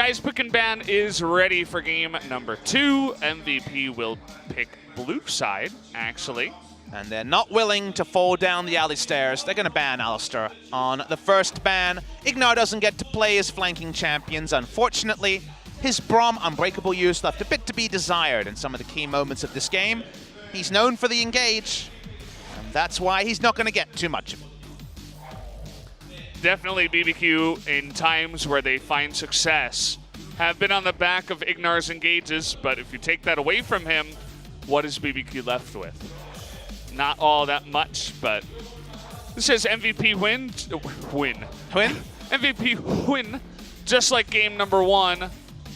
Guys, Pick and Ban is ready for game number 2. MVP will pick blue side, actually. And they're not willing to fall down the alley stairs. They're going to ban Alistair on the first ban. Ignar doesn't get to play as flanking champions, unfortunately. His Braum Unbreakable use left a bit to be desired in some of the key moments of this game. He's known for the engage, and that's why he's not going to get too much of it. Definitely BBQ in times where they find success have been on the back of Ignar's engages, but if you take that away from him, what is BBQ left with? Not all that much, but this says MVP win. MVP win, just like game number 1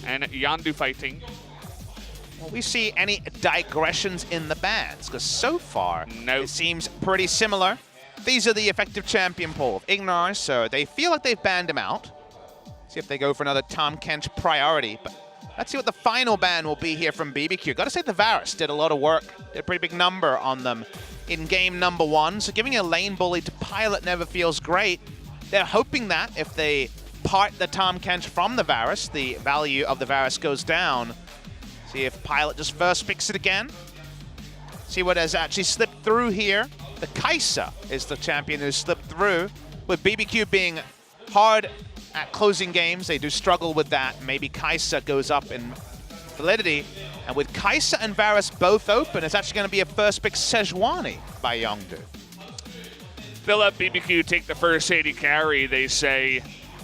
and Yandu fighting. Will we see any digressions in the bans? Because so far, nope. It seems pretty similar. These are the effective champion pool of Ignar, so they feel like they've banned him out. See if they go for another Tahm Kench priority, but let's see what the final ban will be here from BBQ. Gotta say the Varus did a lot of work, did a pretty big number on them in game number 1, so giving a lane bully to Pilot never feels great. They're hoping that if they part the Tahm Kench from the Varus, the value of the Varus goes down. See if Pilot just first picks it again. See what has actually slipped through here. The Kai'Sa is the champion who slipped through. With BBQ being hard at closing games, they do struggle with that. Maybe Kai'Sa goes up in validity. And with Kai'Sa and Varus both open, it's actually going to be a first pick Sejuani by Yongdu. They'll let BBQ take the first AD carry, they say.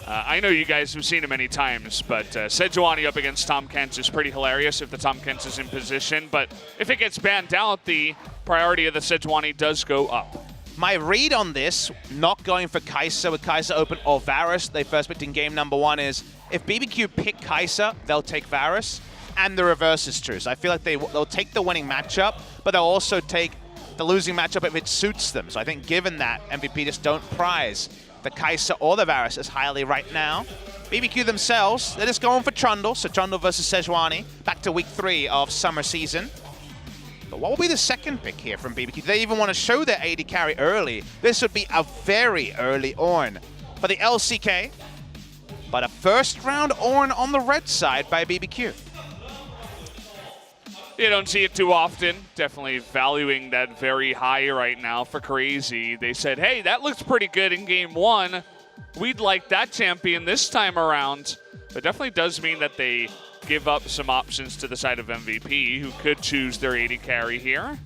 I know you guys have seen it many times, but Sejuani up against Tahm Kench is pretty hilarious if the Tahm Kench is in position. But if it gets banned out, the priority of the Sejuani does go up. My read on this, not going for Kai'Sa with Kai'Sa open or Varus, they first picked in game number 1, is if BBQ pick Kai'Sa, they'll take Varus, and the reverse is true. So I feel like they'll take the winning matchup, but they'll also take the losing matchup if it suits them. So I think given that, MVP just don't prize the Kai'Sa or the Varus as highly right now. BBQ themselves, they're just going for Trundle, so Trundle versus Sejuani, back to week 3 of summer season. But what will be the second pick here from BBQ? Do they even want to show their AD carry early? This would be a very early Ornn for the LCK, but a first round Ornn on the red side by BBQ. You don't see it too often. Definitely valuing that very high right now for Crazy. They said, hey, that looks pretty good in game 1. We'd like that champion this time around. But definitely does mean that they give up some options to the side of MVP, who could choose their AD carry here.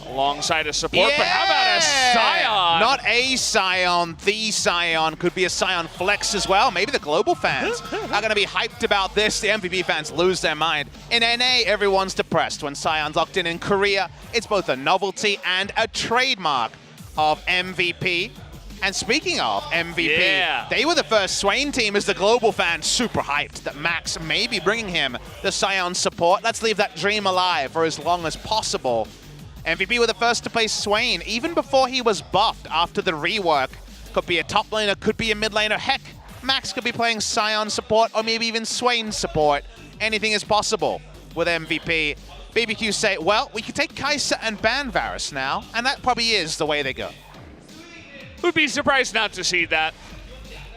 Alongside a support, yeah! But how about a Sion? Not a Sion, the Sion. Could be a Sion flex as well. Maybe the global fans are going to be hyped about this. The MVP fans lose their mind. In NA, everyone's depressed when Sion's locked in Korea. It's both a novelty and a trademark of MVP. And speaking of MVP, yeah. They were the first Swain team as the global fans super hyped that Max may be bringing him the Sion support. Let's leave that dream alive for as long as possible. MVP were the first to play Swain, even before he was buffed after the rework. Could be a top laner, could be a mid laner. Heck, Max could be playing Sion support or maybe even Swain support. Anything is possible with MVP. BBQ say, well, we could take Kai'Sa and ban Varus now, and that probably is the way they go. Would be surprised not to see that.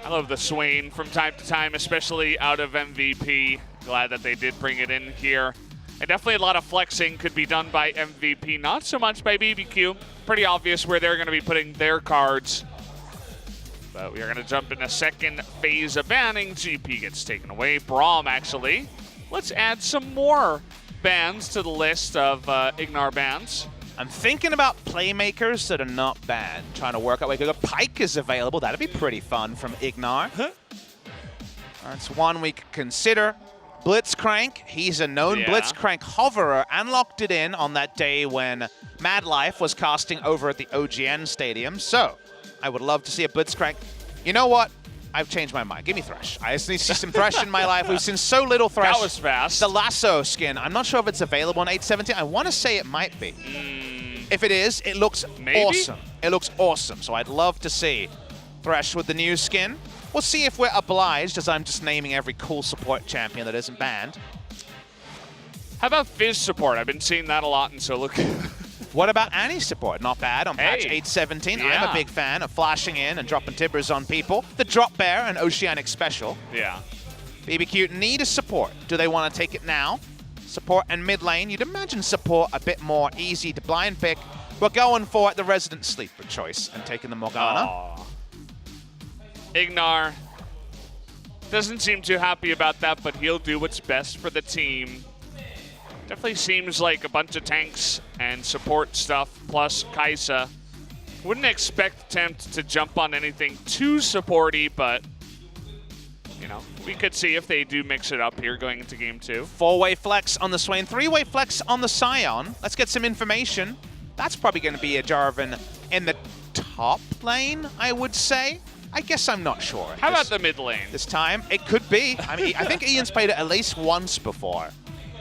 I love the Swain from time to time, especially out of MVP. Glad that they did bring it in here. And definitely a lot of flexing could be done by MVP, not so much by BBQ. Pretty obvious where they're going to be putting their cards. But we are going to jump in a second phase of banning. GP gets taken away. Braum, actually. Let's add some more bans to the list of Ignar bans. I'm thinking about playmakers that are not banned. Trying to work out where Pyke is available. That'd be pretty fun from Ignar. That's one we could consider. Blitzcrank, he's a known Blitzcrank hoverer and locked it in on that day when Mad Life was casting over at the OGN Stadium. So, I would love to see a Blitzcrank. You know what? I've changed my mind. Give me Thresh. I just need to see some Thresh in my life. We've seen so little Thresh. That was fast. The Lasso skin, I'm not sure if it's available on 817. I want to say it might be. If it is, it looks awesome. It looks awesome. So I'd love to see Thresh with the new skin. We'll see if we're obliged, as I'm just naming every cool support champion that isn't banned. How about Fizz support? I've been seeing that a lot in solo. What about Annie support? Not bad on patch 817. Yeah. I'm a big fan of flashing in and dropping tibbers on people. The Drop Bear and Oceanic Special. Yeah. BBQ need a support. Do they want to take it now? Support and mid lane. You'd imagine support a bit more easy to blind pick. We're going for the Resident Sleeper choice and taking the Morgana. Aww. Ignar doesn't seem too happy about that, but he'll do what's best for the team. Definitely seems like a bunch of tanks and support stuff, plus Kai'Sa. Wouldn't expect Tempt to jump on anything too supporty, but you know, we could see if they do mix it up here going into game 2. 4-way flex on the Swain, 3-way flex on the Scion. Let's get some information. That's probably going to be a Jarvan in the top lane, I would say. I guess I'm not sure. How about the mid lane? This time, it could be. I mean, I think Ian's played it at least once before.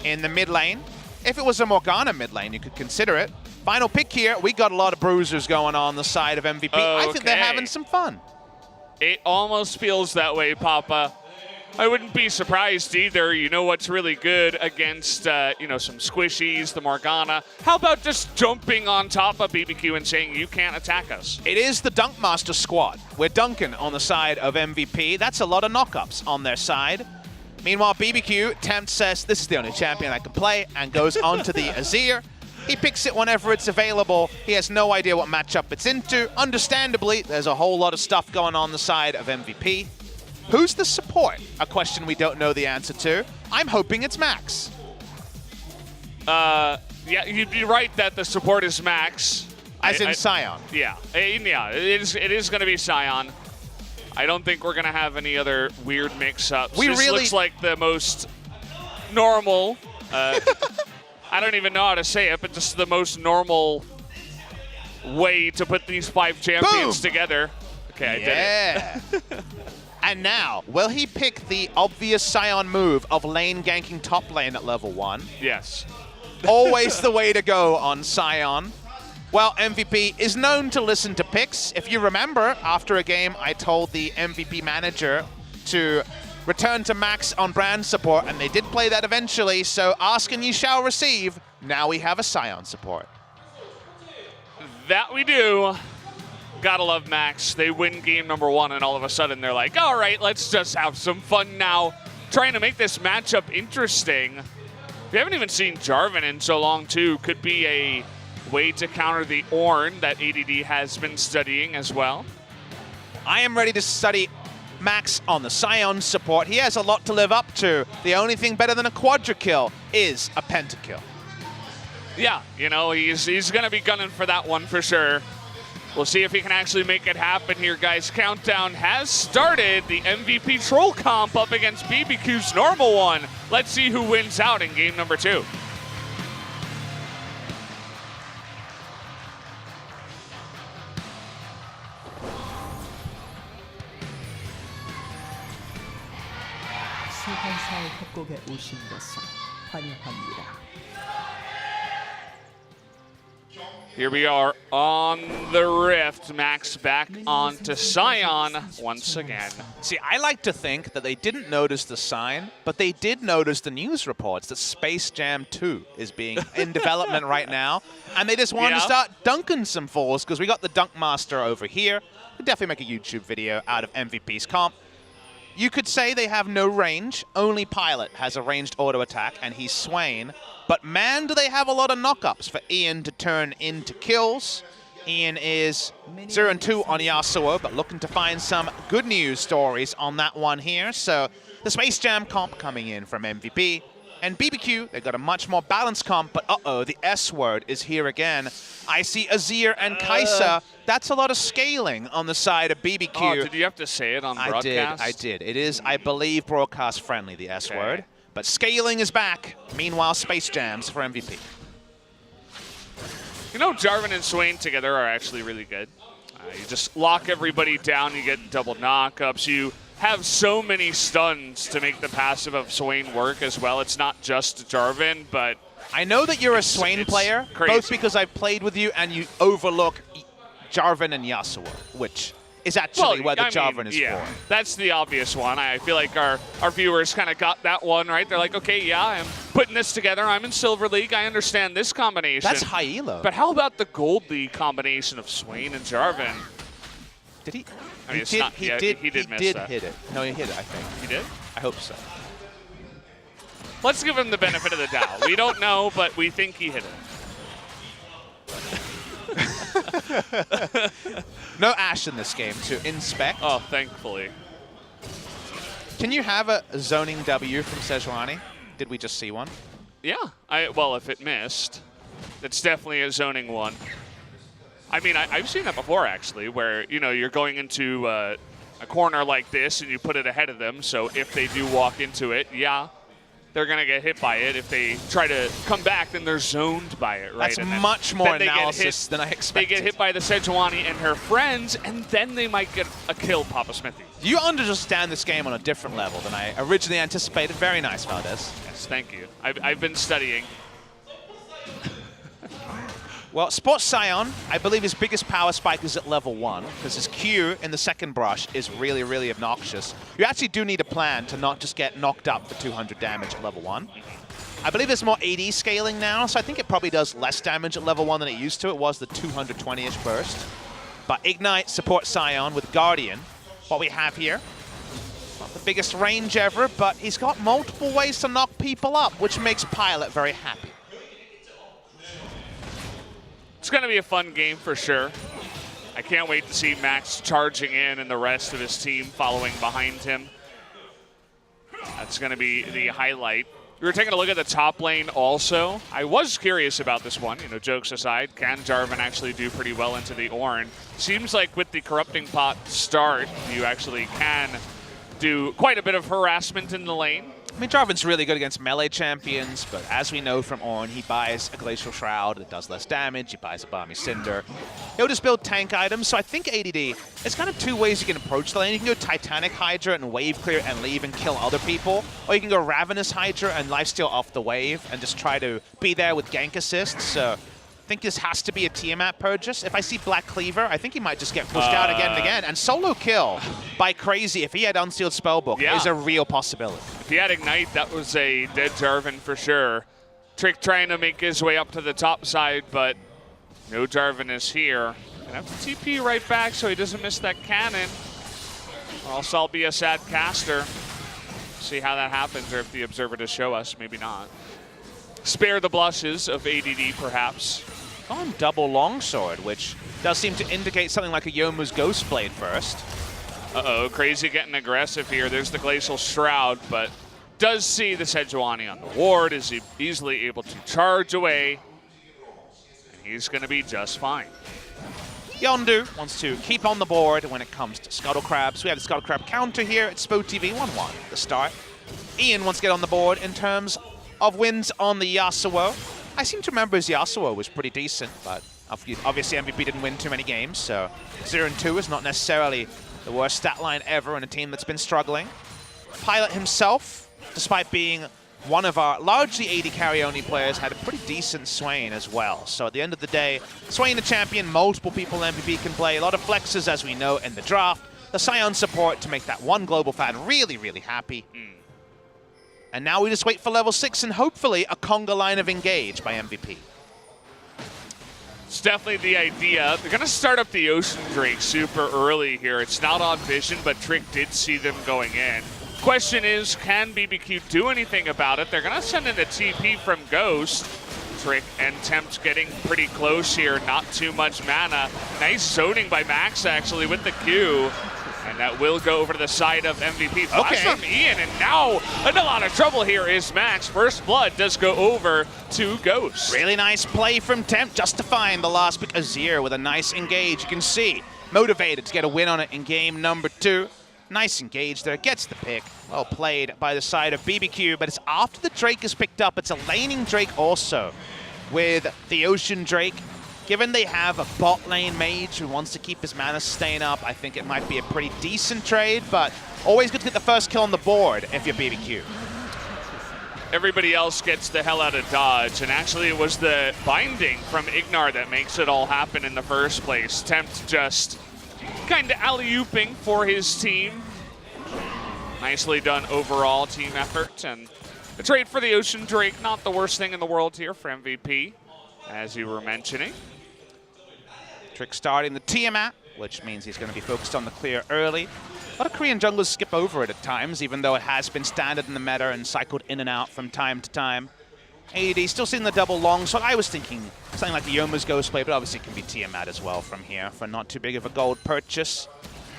In the mid lane, if it was a Morgana mid lane, you could consider it. Final pick here, we got a lot of bruisers going on the side of MVP. I think they're having some fun. It almost feels that way, Papa. I wouldn't be surprised either. You know what's really good against, you know, some squishies, the Morgana. How about just jumping on top of BBQ and saying, you can't attack us? It is the Dunk Master squad. We're dunking on the side of MVP. That's a lot of knockups on their side. Meanwhile, BBQ, Tempt says, this is the only champion I can play, and goes on to the Azir. He picks it whenever it's available. He has no idea what matchup it's into. Understandably, there's a whole lot of stuff going on the side of MVP. Who's the support? A question we don't know the answer to. I'm hoping it's Max. Yeah, you'd be right that the support is Max. As in Scion. Yeah, yeah, it is going to be Scion. I don't think we're going to have any other weird mix-ups. This looks like the most normal... I don't even know how to say it, but just the most normal way to put these 5 champions together. Okay, I did it. And now, will he pick the obvious Scion move of lane ganking top lane at level 1? Yes. Always the way to go on Scion. Well, MVP is known to listen to picks. If you remember, after a game, I told the MVP manager to return to Max on brand support, and they did play that eventually, so ask and you shall receive. Now we have a Scion support. That we do. Gotta love Max. They win game number 1, and all of a sudden they're like, all right, let's just have some fun now. Trying to make this matchup interesting. We haven't even seen Jarvan in so long, too. Could be a way to counter the Ornn that ADD has been studying as well. I am ready to study Max on the Scion support. He has a lot to live up to. The only thing better than a quadra kill is a pentakill. Yeah, you know, he's going to be gunning for that one for sure. We'll see if he can actually make it happen here, guys. Countdown has started. The MVP Troll comp up against BBQ's normal one. Let's see who wins out in game number 2. 소환사의 협곡에 오신 것을 환영합니다. Here we are on the Rift. Max back onto Scion once again. See, I like to think that they didn't notice the sign, but they did notice the news reports that Space Jam 2 is being in development right now, and they just wanted to start dunking some fools because we got the Dunk Master over here. We'll definitely make a YouTube video out of MVP's comp. You could say they have no range. Only Pilot has a ranged auto attack, and he's Swain. But man, do they have a lot of knockups for Ian to turn into kills. Ian is 0-2 on Yasuo, but looking to find some good news stories on that one here. So the Space Jam comp coming in from MVP. And BBQ, they've got a much more balanced comp, but uh-oh, the S word is here again. I see Azir and Kai'Sa. That's a lot of scaling on the side of BBQ. Oh, did you have to say it on broadcast? I did. It is, I believe, broadcast friendly, the S word. But scaling is back. Meanwhile, Space Jams for MVP. You know, Jarvan and Swain together are actually really good. You just lock everybody down, you get double knockups. You have so many stuns to make the passive of Swain work as well. It's not just Jarvan, but I know that you're a Swain player, crazy. Both because I've played with you and you overlook Jarvan and Yasuo, which is actually where the Jarvan is for. That's the obvious one. I feel like our viewers kind of got that one, right? They're like, okay, yeah, I'm putting this together. I'm in Silver League. I understand this combination. That's high elo. But how about the Gold League combination of Swain and Jarvan? Did he? I mean, he did miss that. hit it. No, he hit it, I think. He did? I hope so. Let's give him the benefit of the doubt. We don't know, but we think he hit it. No Ashe in this game to inspect. Oh, thankfully. Can you have a zoning W from Sejuani? Did we just see one? Yeah. Well, if it missed, it's definitely a zoning one. I mean, I've seen that before, actually, where, you know, you're going into a corner like this and you put it ahead of them. So if they do walk into it, yeah, they're going to get hit by it. If they try to come back, then they're zoned by it, right? That's much more analysis than I expected. They get hit by the Sejuani and her friends, and then they might get a kill, Papa Smithy. You understand this game on a different level than I originally anticipated. Very nice, Valdez. Yes, thank you. I've been studying. Well, Sports Scion, I believe his biggest power spike is at level 1, because his Q in the second brush is really, really obnoxious. You actually do need a plan to not just get knocked up for 200 damage at level 1. I believe there's more AD scaling now, so I think it probably does less damage at level 1 than it used to. It was the 220-ish burst. But Ignite, Support Scion with Guardian, what we have here. Not the biggest range ever, but he's got multiple ways to knock people up, which makes Pilot very happy. It's going to be a fun game for sure. I can't wait to see Max charging in and the rest of his team following behind him. That's going to be the highlight. We were taking a look at the top lane also. I was curious about this one, you know, jokes aside. Can Jarvan actually do pretty well into the Ornn? Seems like with the Corrupting Pot start, you actually can do quite a bit of harassment in the lane. I mean, Jarvan's really good against melee champions, but as we know from Ornn, he buys a Glacial Shroud that does less damage, he buys a Balmy Cinder. He'll just build tank items, so I think ADD, it's kind of two ways you can approach the lane. You can go Titanic Hydra and wave clear and leave and kill other people, or you can go Ravenous Hydra and lifesteal off the wave and just try to be there with gank assists. So I think this has to be a Tiamat purchase. If I see Black Cleaver, I think he might just get pushed out again and again. And solo kill by Crazy, if he had Unsealed Spellbook, is a real possibility. If he had Ignite, that was a dead Jarvan for sure. Trick trying to make his way up to the top side, but no Jarvan is here. Gonna have to TP right back so he doesn't miss that cannon. Or else I'll be a sad caster. See how that happens, or if the Observer does show us, maybe not. Spare the blushes of ADD, perhaps. On double longsword, which does seem to indicate something like a Yomu's Ghostblade first. Uh-oh, Crazy getting aggressive here. There's the Glacial Shroud, but does see the Sejuani on the ward. Is he easily able to charge away? And he's going to be just fine. Yondu wants to keep on the board when it comes to Scuttle Crabs. We have the Scuttle Crab counter here at SpoTV 1-1 at the start. Ian wants to get on the board in terms of wins on the Yasuo. I seem to remember his Yasuo was pretty decent, but obviously MVP didn't win too many games, so 0-2 is not necessarily the worst stat line ever in a team that's been struggling. Pilot himself, despite being one of our largely AD carry-only players, had a pretty decent Swain as well. So at the end of the day, Swain the champion, multiple people in MVP can play, a lot of flexes as we know in the draft. The Scion support to make that one global fan really, really happy. And now we just wait for level 6 and hopefully a conga line of engage by MVP. It's definitely the idea. They're going to start up the Ocean Drake super early here. It's not on vision, but Trick did see them going in. Question is, can BBQ do anything about it? They're going to send in a TP from Ghost. Trick and Tempt getting pretty close here. Not too much mana. Nice zoning by Max, actually, with the Q. And that will go over to the side of MVP. Flash from Ian, and now in a lot of trouble here is Max. First Blood does go over to Ghost. Really nice play from Tempt, justifying the last pick. Azir with a nice engage. You can see, motivated to get a win on it in game number 2. Nice engage there, gets the pick. Well played by the side of BBQ, but it's after the Drake is picked up. It's a laning Drake also with the Ocean Drake. Given they have a bot lane mage who wants to keep his mana sustain up, I think it might be a pretty decent trade, but always good to get the first kill on the board if you're BBQ. Everybody else gets the hell out of dodge, and actually it was the binding from Ignar that makes it all happen in the first place. Tempt just kind of alley-ooping for his team. Nicely done overall team effort, and the trade for the Ocean Drake, not the worst thing in the world here for MVP, as you were mentioning. Trick starting the Tiamat, which means he's going to be focused on the clear early. A lot of Korean junglers skip over it at times, even though it has been standard in the meta and cycled in and out from time to time. AD still seeing the double long, so I was thinking something like the Yoma's Ghost play, but obviously it can be Tiamat as well from here for not too big of a gold purchase.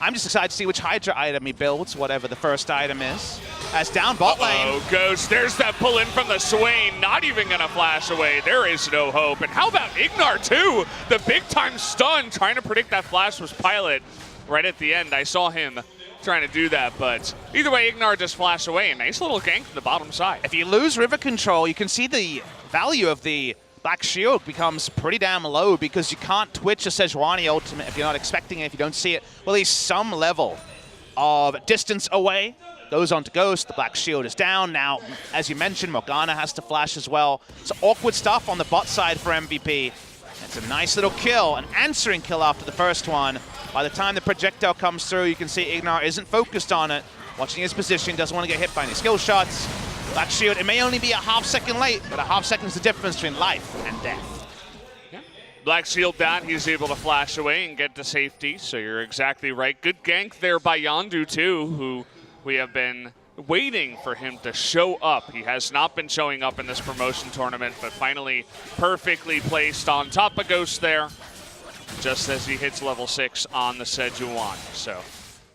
I'm just excited to see which Hydra item he builds, whatever the first item is. As down bot lane. Oh, Ghost, there's that pull in from the Swain, not even gonna flash away. There is no hope. And how about Ignar too? The big time stun, trying to predict that flash was Pilot right at the end. I saw him trying to do that, but either way, Ignar just flashed away. A nice little gank from the bottom side. If you lose river control, you can see the value of the Black Shield becomes pretty damn low because you can't Twitch a Sejuani ultimate if you're not expecting it, if you don't see it. Well, at least some level of distance away. Goes on to Ghost, the Black Shield is down. Now, as you mentioned, Morgana has to flash as well. So awkward stuff on the bot side for MVP. It's a nice little kill, an answering kill after the first one. By the time the projectile comes through, you can see Ignar isn't focused on it. Watching his position, doesn't want to get hit by any skill shots. Black Shield, it may only be a half second late, but a half second is the difference between life and death. Yeah. Black Shield down, he's able to flash away and get to safety, so you're exactly right. Good gank there by Yondu too, who we have been waiting for him to show up. He has not been showing up in this promotion tournament, but finally perfectly placed on top of Ghost there, just as he hits level 6 on the Sejuani. So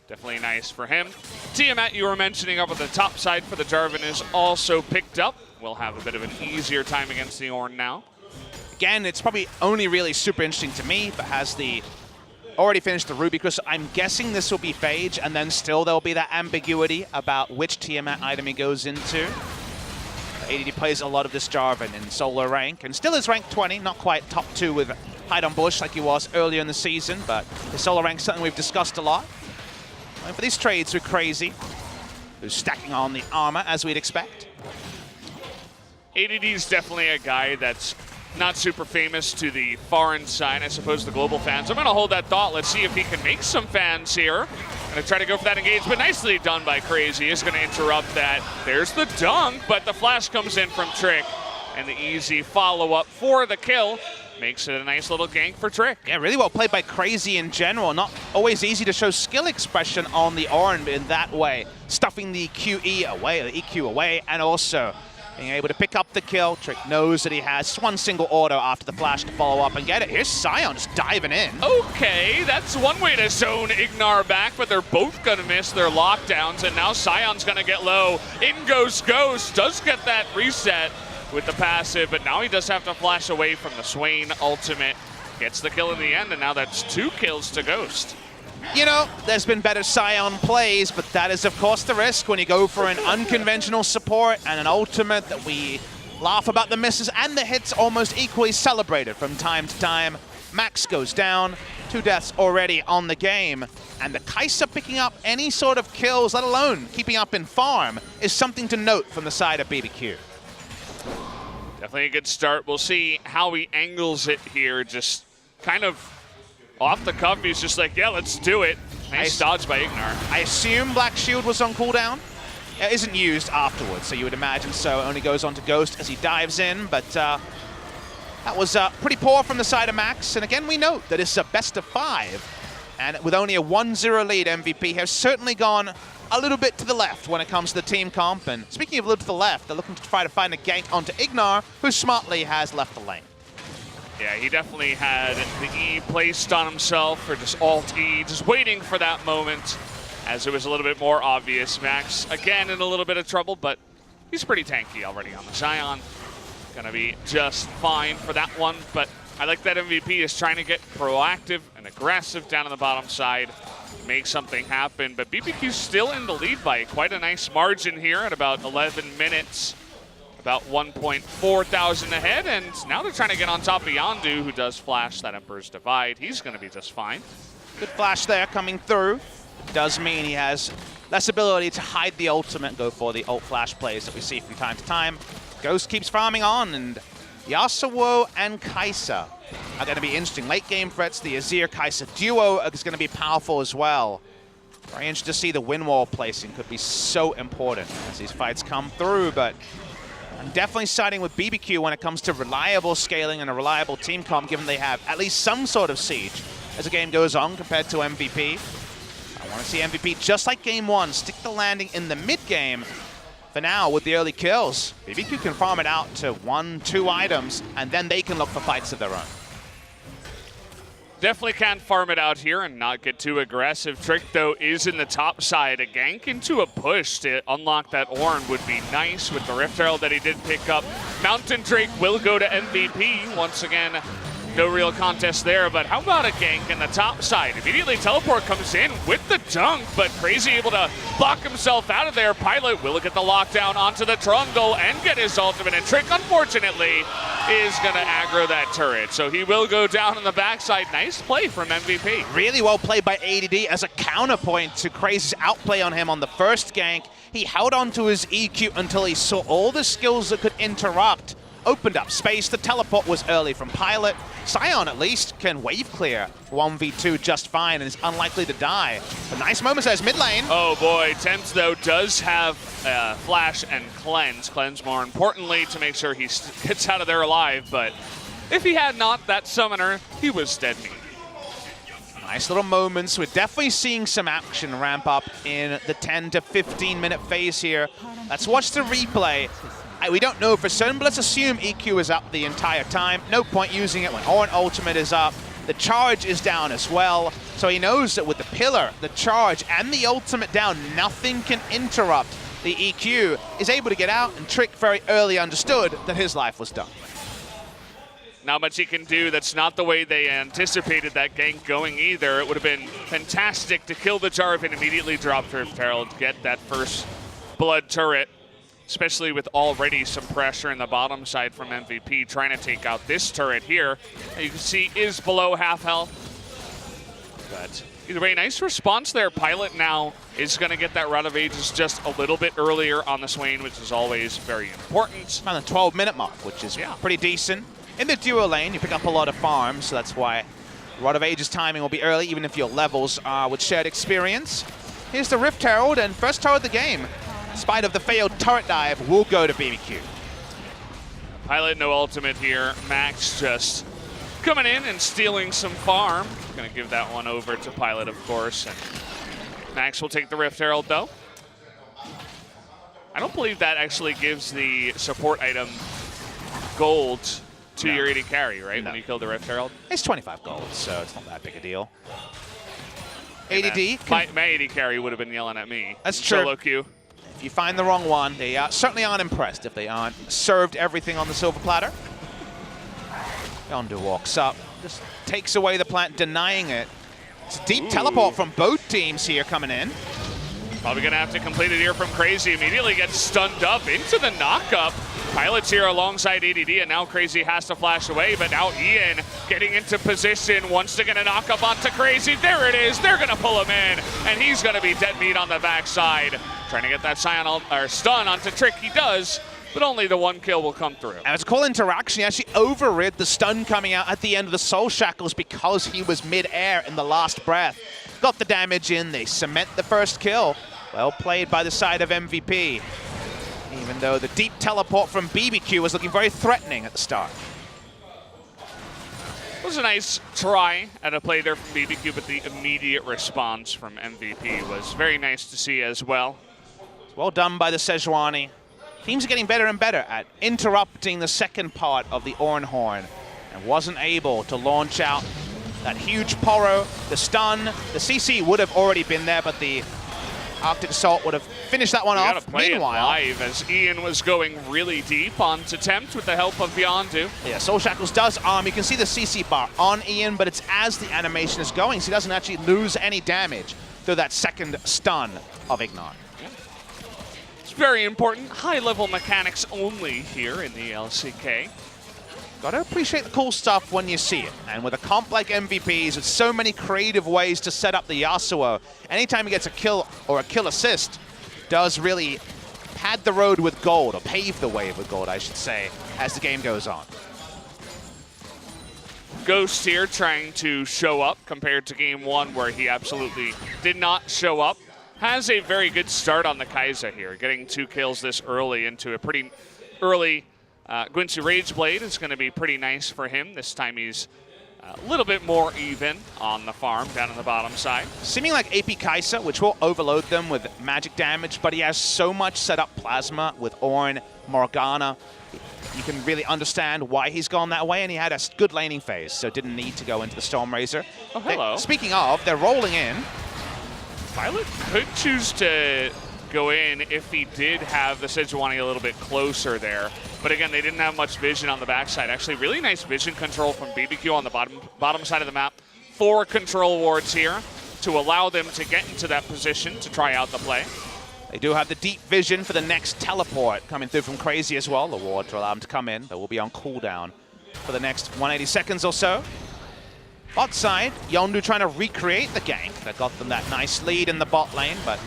definitely nice for him. Tiamat, you were mentioning up at the top side for the Jarvan, is also picked up. We'll have a bit of an easier time against the Ornn now. Again, it's probably only really super interesting to me, but has the already finished the Ruby, because I'm guessing this will be Phage, and then still there'll be that ambiguity about which Tiamat item he goes into. ADD plays a lot of this Jarvan in solo rank, and still is ranked 20, not quite top 2 with Hide on Bush like he was earlier in the season, but his solo rank is something we've discussed a lot. And for these trades with Crazy, who's stacking on the armor as we'd expect. ADD is definitely a guy that's not super famous to the foreign side, I suppose the global fans. I'm going to hold that thought. Let's see if he can make some fans here. Going to try to go for that engage, but nicely done by Crazy. Is going to interrupt that. There's the dunk, but the flash comes in from Trick. And the easy follow-up for the kill makes it a nice little gank for Trick. Yeah, really well played by Crazy in general. Not always easy to show skill expression on the Ornn in that way. Stuffing the QE away, the EQ away, and also being able to pick up the kill. Trick knows that he has just one single auto after the flash to follow up and get it. Here's Sion just diving in. Okay, that's one way to zone Ignar back, but they're both going to miss their lockdowns, and now Sion's going to get low. In goes Ghost, does get that reset with the passive, but now he does have to flash away from the Swain ultimate. Gets the kill in the end, and now that's 2 kills to Ghost. You know, there's been better Sion plays, but that is, of course, the risk when you go for an unconventional support and an ultimate that we laugh about the misses and the hits almost equally celebrated from time to time. Max goes down, 2 deaths already on the game, and the Kai'Sa picking up any sort of kills, let alone keeping up in farm, is something to note from the side of BBQ. Definitely a good start. We'll see how he angles it here. Just kind of off the cuff, he's just like, yeah, let's do it. Nice dodge by Ignar. I assume Black Shield was on cooldown. It isn't used afterwards, so you would imagine so. It only goes on to Ghost as he dives in, but that was pretty poor from the side of Max. And again, we note that it's a best of 5. And with only a 1-0 lead, MVP has certainly gone a little bit to the left when it comes to the team comp. And speaking of a little to the left, they're looking to try to find a gank onto Ignar, who smartly has left the lane. Yeah, he definitely had the E placed on himself, or just Alt-E, just waiting for that moment, as it was a little bit more obvious. Max, again, in a little bit of trouble, but he's pretty tanky already on the Sion. Gonna be just fine for that one, but I like that MVP is trying to get proactive and aggressive down on the bottom side, make something happen, but BBQ's still in the lead by quite a nice margin here at about 11 minutes. About 1.4 thousand ahead, and now they're trying to get on top of Yondu, who does flash that Emperor's Divide. He's going to be just fine. Good flash there coming through. It does mean he has less ability to hide the ultimate, go for the ult flash plays that we see from time to time. Ghost keeps farming on, and Yasuo and Kai'Sa are going to be interesting. Late game threats, the Azir-Kai'Sa duo is going to be powerful as well. Very interesting to see the win wall placing could be so important as these fights come through, but I'm definitely siding with BBQ when it comes to reliable scaling and a reliable team comp, given they have at least some sort of siege as the game goes on compared to MVP. want to see MVP, just like game one, stick the landing in the mid-game. For now, with the early kills, BBQ can farm it out to 1-2 items, and then they can look for fights of their own. Definitely can't farm it out here and not get too aggressive. Trick, though, is in the top side. A gank into a push to unlock that Ornn would be nice with the Rift Herald that he did pick up. Mountain Drake will go to MVP. Once again, no real contest there, but how about a gank in the top side? Immediately Teleport comes in with the dunk, but Crazy able to block himself out of there. Pilot will get the lockdown onto the Trundle and get his ultimate, and Trick, unfortunately, is going to aggro that turret. So he will go down on the backside. Nice play from MVP. Really well played by ADD as a counterpoint to Crazy's outplay on him on the first gank. He held on to his EQ until he saw all the skills that could interrupt. Opened up space. The teleport was early from Pilot. Sion, at least, can wave clear 1v2 just fine and is unlikely to die. But nice moments as mid lane. Oh boy, Tempt, though, does have Flash and Cleanse. Cleanse, more importantly, to make sure he gets out of there alive. But if he had not that summoner, he was dead meat. Nice little moments. We're definitely seeing some action ramp up in the 10 to 15 minute phase here. Let's watch the replay. We don't know for certain, but let's assume EQ is up the entire time. No point using it when Ornn ultimate is up. The charge is down as well. So he knows that with the pillar, the charge, and the ultimate down, nothing can interrupt the EQ. Is able to get out, and Trick very early understood that his life was done. Not much he can do. That's not the way they anticipated that gank going either. It would have been fantastic to kill the Jarvan and immediately drop Rift Herald, get that first blood turret, especially with already some pressure in the bottom side from MVP trying to take out this turret here. You can see is below half health. But either way, nice response there. Pilot now is going to get that Rod of Ages just a little bit earlier on the Swain, which is always very important. On the 12-minute mark, which is pretty decent. In the duo lane, you pick up a lot of farms, so that's why Rod of Ages timing will be early, even if your levels are with shared experience. Here's the Rift Herald, and first tower of the game. In spite of the failed turret dive, will go to BBQ. Pilot no ultimate here. Max just coming in and stealing some farm. Gonna give that one over to Pilot, of course. And Max will take the Rift Herald, though. I don't believe that actually gives the support item gold to your AD carry, right? No. When you kill the Rift Herald? It's 25 gold, so it's not that big a deal. Hey, ADD. my AD carry would have been yelling at me. That's true. Solo queue. If you find the wrong one, they certainly aren't impressed if they aren't served everything on the silver platter. Yondu walks up, just takes away the plant, denying it. It's a deep teleport from both teams here coming in. Probably gonna have to complete it here from Crazy. Immediately gets stunned up into the knockup. Pilot's here alongside ADD, and now Crazy has to flash away, but now Ian getting into position, wants to get a knock up onto Crazy. There it is, they're gonna pull him in, and he's gonna be dead meat on the backside. Trying to get that stun onto Trick, he does, but only the one kill will come through. And it's a cool interaction. He actually overrid the stun coming out at the end of the Soul Shackles because he was mid-air in the last breath. Got the damage in, they cement the first kill. Well played by the side of MVP. Even though the deep teleport from BBQ was looking very threatening at the start. It was a nice try at a play there from BBQ, but the immediate response from MVP was very nice to see as well. Well done by the Sejuani. Teams are getting better and better at interrupting the second part of the Ornn Horn, and wasn't able to launch out that huge Poro, the stun. The CC would have already been there, but the Arctic Assault would have finished that one off. Meanwhile, live as Ian was going really deep onto Tempt with the help of Beyondu. Yeah, Soul Shackles does arm. You can see the CC bar on Ian, but it's as the animation is going, so he doesn't actually lose any damage through that second stun of Ignite. Yeah. It's very important. High-level mechanics only here in the LCK. Gotta appreciate the cool stuff when you see it. And with a comp like MVP's, with so many creative ways to set up the Yasuo, anytime he gets a kill or a kill assist, does really pad the road with gold, or pave the way with gold, I should say, as the game goes on. Ghost here trying to show up compared to game one where he absolutely did not show up. Has a very good start on the Kai'Sa here, getting 2 kills this early into a pretty early Gwynsu Rageblade is going to be pretty nice for him. This time he's a little bit more even on the farm down on the bottom side. Seeming like AP Kai'Sa, which will overload them with magic damage, but he has so much set up Plasma with Ornn, Morgana. You can really understand why he's gone that way, and he had a good laning phase, so didn't need to go into the Stormrazor. Oh, hello. Speaking of, they're rolling in. Violet could choose to go in if he did have the Sejuani a little bit closer there. But again, they didn't have much vision on the backside. Actually, really nice vision control from BBQ on the bottom side of the map. 4 control wards here to allow them to get into that position to try out the play. They do have the deep vision for the next teleport coming through from Crazy as well. The ward to allow him to come in, but will be on cooldown for the next 180 seconds or so. Bot side, Yondu trying to recreate the gank that got them that nice lead in the bot lane, but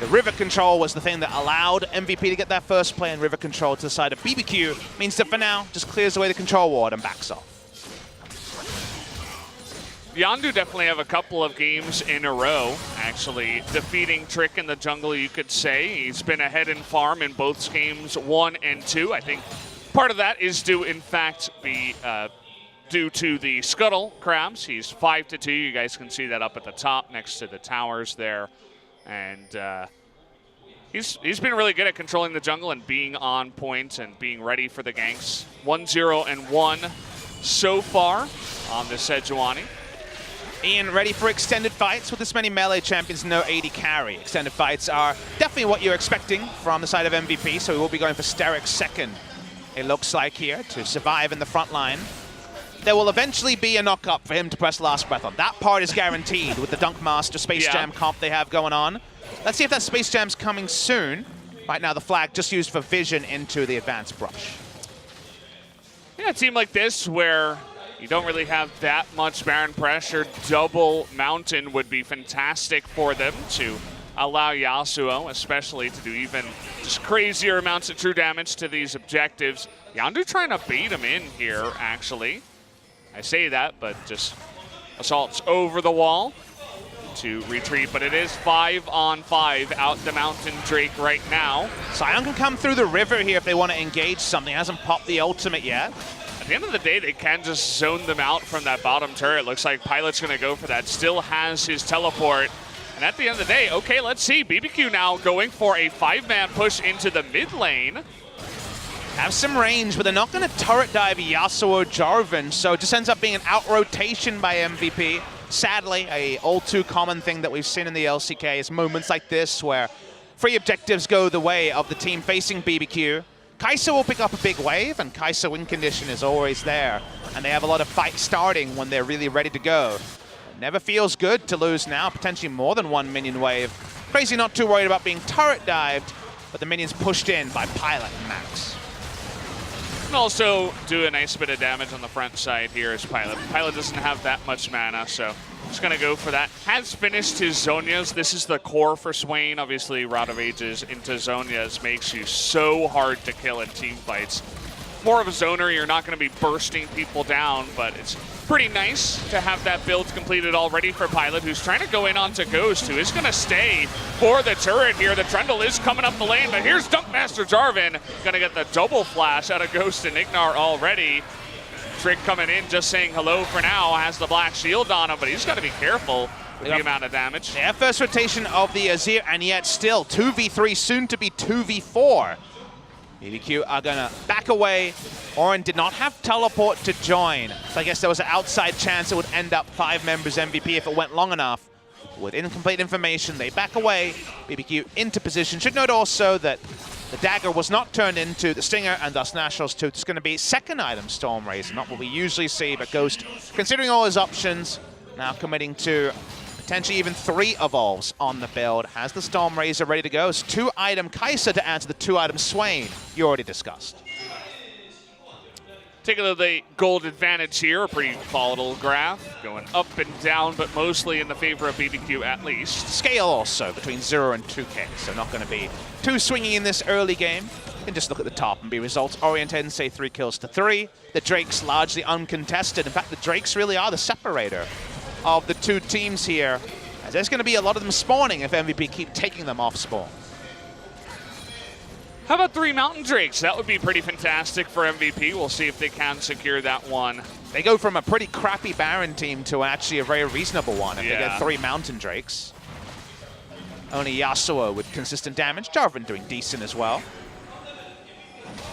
the river control was the thing that allowed MVP to get that first play, and river control to the side of BBQ means that for now, just clears away the control ward and backs off. Yondu definitely have a couple of games in a row, actually, defeating Trick in the jungle, you could say. He's been ahead in farm in both games 1 and 2. I think part of that is due, in fact, be due to the Scuttle crabs. He's 5-2. You guys can see that up at the top next to the towers there. And he's been really good at controlling the jungle and being on point and being ready for the ganks. 1-0-1 so far on the Sejuani. Ian, ready for extended fights? With this many melee champions, no AD carry. Extended fights are definitely what you're expecting from the side of MVP, so we will be going for Steric's second, it looks like here, to survive in the front line. There will eventually be a knock-up for him to press last breath on. That part is guaranteed with the Dunk Master Space Jam comp they have going on. Let's see if that Space Jam's coming soon. Right now, the flag just used for vision into the advanced brush. Yeah, a team like this where you don't really have that much Baron pressure, double Mountain would be fantastic for them to allow Yasuo, especially, to do even just crazier amounts of true damage to these objectives. Yondu trying to bait him in here, actually. I say that, but just assaults over the wall to retreat, but it is 5-on-5 out the Mountain Drake right now. Sion can come through the river here if they want to engage something. Hasn't popped the ultimate yet. At the end of the day, they can just zone them out from that bottom turret. Looks like Pilot's going to go for that. Still has his teleport. And at the end of the day, okay, let's see. BBQ now going for a 5-man push into the mid lane. Have some range, but they're not going to turret dive Yasuo or Jarvan, so it just ends up being an out-rotation by MVP. Sadly, a all too common thing that we've seen in the LCK is moments like this where free objectives go the way of the team facing BBQ. Kai'Sa will pick up a big wave, and Kai'Sa win condition is always there. And they have a lot of fights starting when they're really ready to go. It never feels good to lose now, potentially more than 1 minion wave. Crazy not too worried about being turret dived, but the minions pushed in by Pilot and Max. And also do a nice bit of damage on the front side here as Pilot. Pilot doesn't have that much mana, so just going to go for that. Has finished his Zhonya's. This is the core for Swain. Obviously, Rod of Ages into Zhonya's makes you so hard to kill in team fights. More of a zoner, you're not going to be bursting people down, but it's pretty nice to have that build completed already for Pilot, who's trying to go in onto Ghost, who is going to stay for the turret here. The Trundle is coming up the lane, but here's Dunkmaster Jarvan. Going to get the double flash out of Ghost and Ignar already. Trick coming in, just saying hello for now, has the black shield on him, but he's got to be careful with the amount of damage. Yeah, first rotation of the Azir, and yet still 2v3, soon to be 2v4. BBQ are going to back away. Ornn did not have teleport to join, so I guess there was an outside chance it would end up 5 members MVP if it went long enough. With incomplete information, they back away. BBQ into position. Should note also that the dagger was not turned into the Stinger and thus Nationals 2. It's going to be second item Stormrazor, not what we usually see, but Ghost, considering all his options, now committing to potentially even 3 evolves on the build. Has the Stormrazor ready to go. It's 2-item Kai'Sa to add to the 2-item Swain you already discussed. Taking the gold advantage here, a pretty volatile graph, going up and down, but mostly in the favor of BBQ at least. Scale also between 0 and 2K, so not going to be too swingy in this early game. You can just look at the top and be results-oriented and say 3 kills to 3. The Drake's largely uncontested. In fact, the Drakes really are the separator of the 2 teams here, as there's going to be a lot of them spawning if MVP keep taking them off spawn. How about 3 Mountain Drakes? That would be pretty fantastic for MVP. We'll see if they can secure that one. They go from a pretty crappy Baron team to actually a very reasonable one if they Yeah. get 3 Mountain Drakes. Only Yasuo with consistent damage. Jarvan doing decent as well.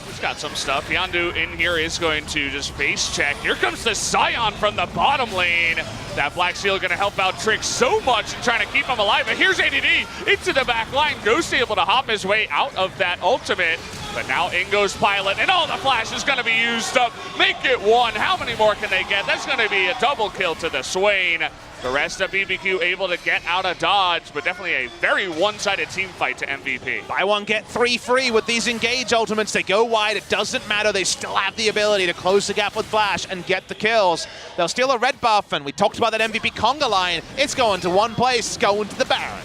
He's got some stuff. Yondu in here is going to just base check. Here comes the Scion from the bottom lane. That Black Seal going to help out Trick so much in trying to keep him alive. And here's ADD into the back line. Ghost able to hop his way out of that ultimate. But now in goes Pilot, and all the flash is going to be used up. Make it 1. How many more can they get? That's going to be a double kill to the Swain. The rest of BBQ able to get out of dodge, but definitely a very one-sided team fight to MVP. Buy 1, get 3 free with these engage ultimates. They go wide. It doesn't matter. They still have the ability to close the gap with Flash and get the kills. They'll steal a red buff, and we talked about that MVP conga line. It's going to one place. It's going to the Baron.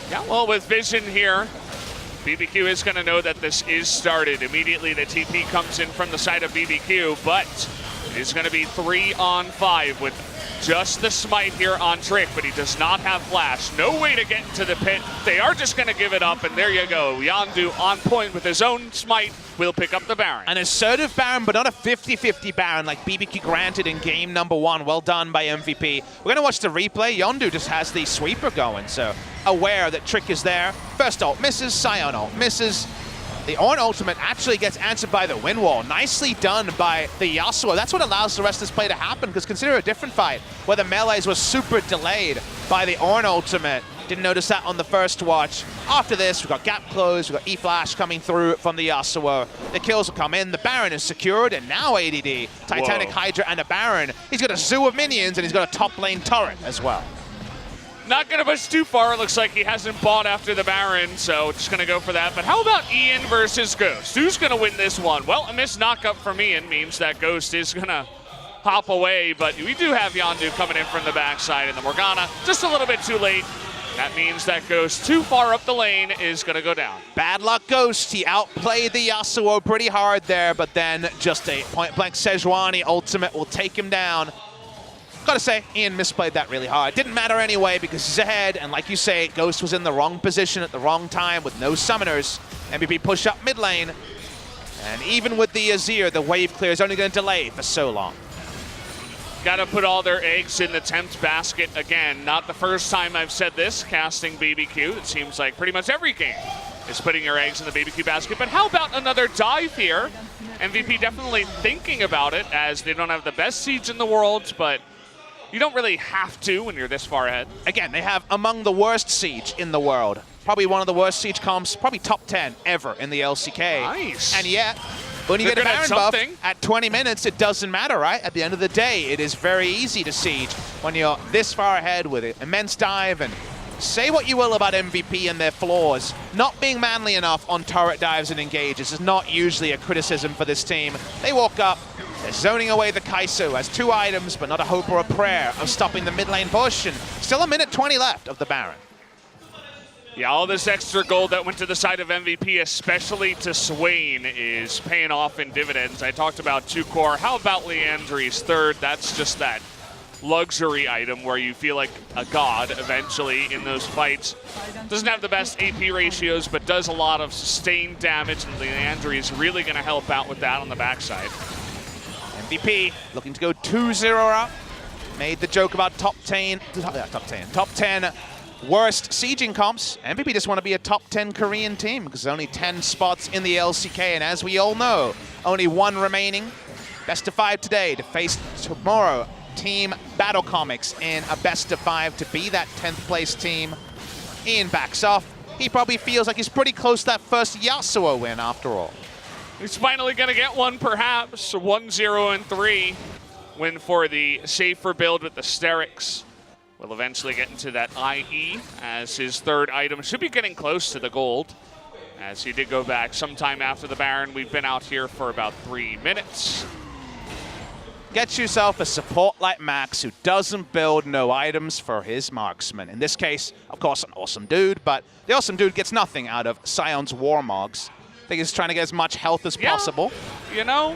Yeah, well, with Vision here, BBQ is going to know that this is started. Immediately, the TP comes in from the side of BBQ, but it is going to be 3-on-5 with just the smite here on Trick, but he does not have Flash. No way to get into the pit. They are just going to give it up, and there you go. Yondu on point with his own smite will pick up the Baron. An assertive Baron, but not a 50-50 Baron like BBQ granted in game number 1. Well done by MVP. We're going to watch the replay. Yondu just has the sweeper going, so aware that Trick is there. First ult misses, Scion ult misses. The Ornn ultimate actually gets answered by the wind wall. Nicely done by the Yasuo. That's what allows the rest of this play to happen, because consider a different fight where the melees were super delayed by the Ornn ultimate. Didn't notice that on the first watch. After this, we've got gap close, we've got E-Flash coming through from the Yasuo. The kills will come in, the Baron is secured, and now ADD, Titanic Whoa. Hydra and a Baron. He's got a zoo of minions, and he's got a top lane turret as well. Not going to push too far. It looks like he hasn't bought after the Baron, so just going to go for that. But how about Ian versus Ghost? Who's going to win this one? Well, a missed knockup from Ian means that Ghost is going to hop away, but we do have Yondu coming in from the backside, and the Morgana just a little bit too late. That means that Ghost too far up the lane is going to go down. Bad luck Ghost. He outplayed the Yasuo pretty hard there, but then just a point-blank Sejuani ultimate will take him down. Gotta say, Ian misplayed that really hard. Didn't matter anyway because he's ahead, and like you say, Ghost was in the wrong position at the wrong time with no summoners. MVP push up mid lane, and even with the Azir, the wave clear is only going to delay for so long. Gotta put all their eggs in the tempt basket again. Not the first time I've said this, casting BBQ. It seems like pretty much every game is putting your eggs in the BBQ basket. But how about another dive here? MVP definitely thinking about it, as they don't have the best siege in the world, but you don't really have to when you're this far ahead. Again, they have among the worst siege in the world. Probably one of the worst siege comps, probably top 10 ever in the LCK. Nice. And yet, when you They're get a good at Baron buff something. at 20 minutes, it doesn't matter, right? At the end of the day, it is very easy to siege when you're this far ahead with an immense dive. And say what you will about MVP and their flaws, not being manly enough on turret dives and engages is not usually a criticism for this team. They walk up, they're zoning away the Kai'Su, has 2 items, but not a hope or a prayer of stopping the mid lane push, and still a minute 20 left of the Baron. Yeah, all this extra gold that went to the side of MVP, especially to Swain, is paying off in dividends. I talked about 2 core. How about Leandri's third? That's just that luxury item where you feel like a god eventually in those fights. Doesn't have the best AP ratios, but does a lot of sustained damage, and Leandri is really going to help out with that on the backside. MVP looking to go 2-0 up. Made the joke about top 10 worst sieging comps. MVP just want to be a top 10 Korean team because there's only 10 spots in the LCK, and as we all know, only 1 remaining. Best of 5 today to face tomorrow Team Battle Comics in a best of 5 to be that 10th place team. Ian backs off. He probably feels like he's pretty close to that first Yasuo win after all. He's finally going to get one, perhaps. 1-0-3 win for the safer build with the Sterix. Will eventually get into that IE as his third item. Should be getting close to the gold, as he did go back sometime after the Baron. We've been out here for about 3 minutes. Get yourself a support like Max who doesn't build no items for his marksman. In this case, of course, an awesome dude, but the awesome dude gets nothing out of Sion's Warmogs. I think he's trying to get as much health as possible. You know,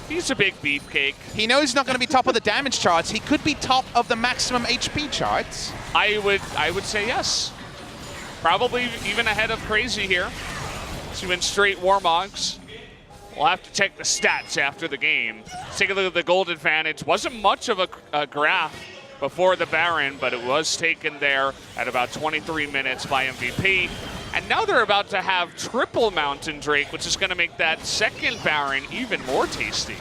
he's a big beefcake. He knows he's not going to be top of the damage charts. He could be top of the maximum HP charts. I would say yes. Probably even ahead of Crazy here. So he went straight Warmogs. We'll have to check the stats after the game. Let's take a look at the gold advantage. Wasn't much of a graph before the Baron, but it was taken there at about 23 minutes by MVP. And now they're about to have triple Mountain Drake, which is going to make that second Baron even more tasty.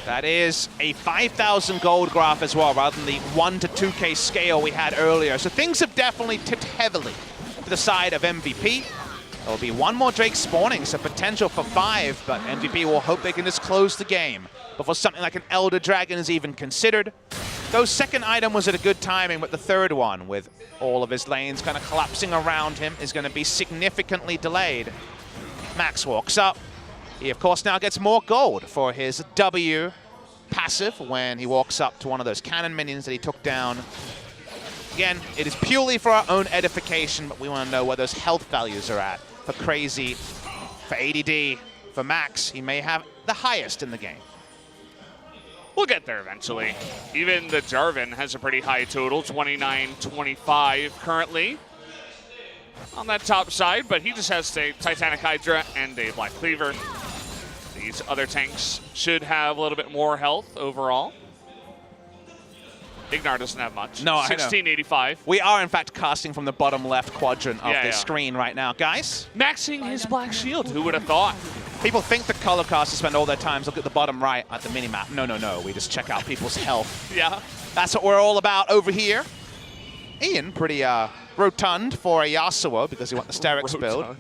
That is a 5,000 gold graph as well, rather than the 1 to 2K scale we had earlier. So things have definitely tipped heavily to the side of MVP. There'll be one more Drake spawning, so potential for 5, but MVP will hope they can just close the game before something like an Elder Dragon is even considered. Though second item was at a good timing, but the third one, with all of his lanes kind of collapsing around him, is going to be significantly delayed. Max walks up. He, of course, now gets more gold for his W passive when he walks up to one of those cannon minions that he took down. Again, it is purely for our own edification, but we want to know where those health values are at. For Crazy, for ADD, for Max, he may have the highest in the game. We'll get there eventually. Even the Jarvan has a pretty high total, 29-25 currently on that top side, but he just has a Titanic Hydra and a Black Cleaver. These other tanks should have a little bit more health overall. Ignar doesn't have much. No, 1685. We are, in fact, casting from the bottom left quadrant of this yeah. screen right now. Guys, Maxing his Black Shield, who would have thought? people think the color casters spend all their time look at the bottom right at the minimap. No, no, no. We just check out people's health. Yeah. That's what we're all about over here. Ian, pretty rotund for a Yasuo because he went the Sterix build.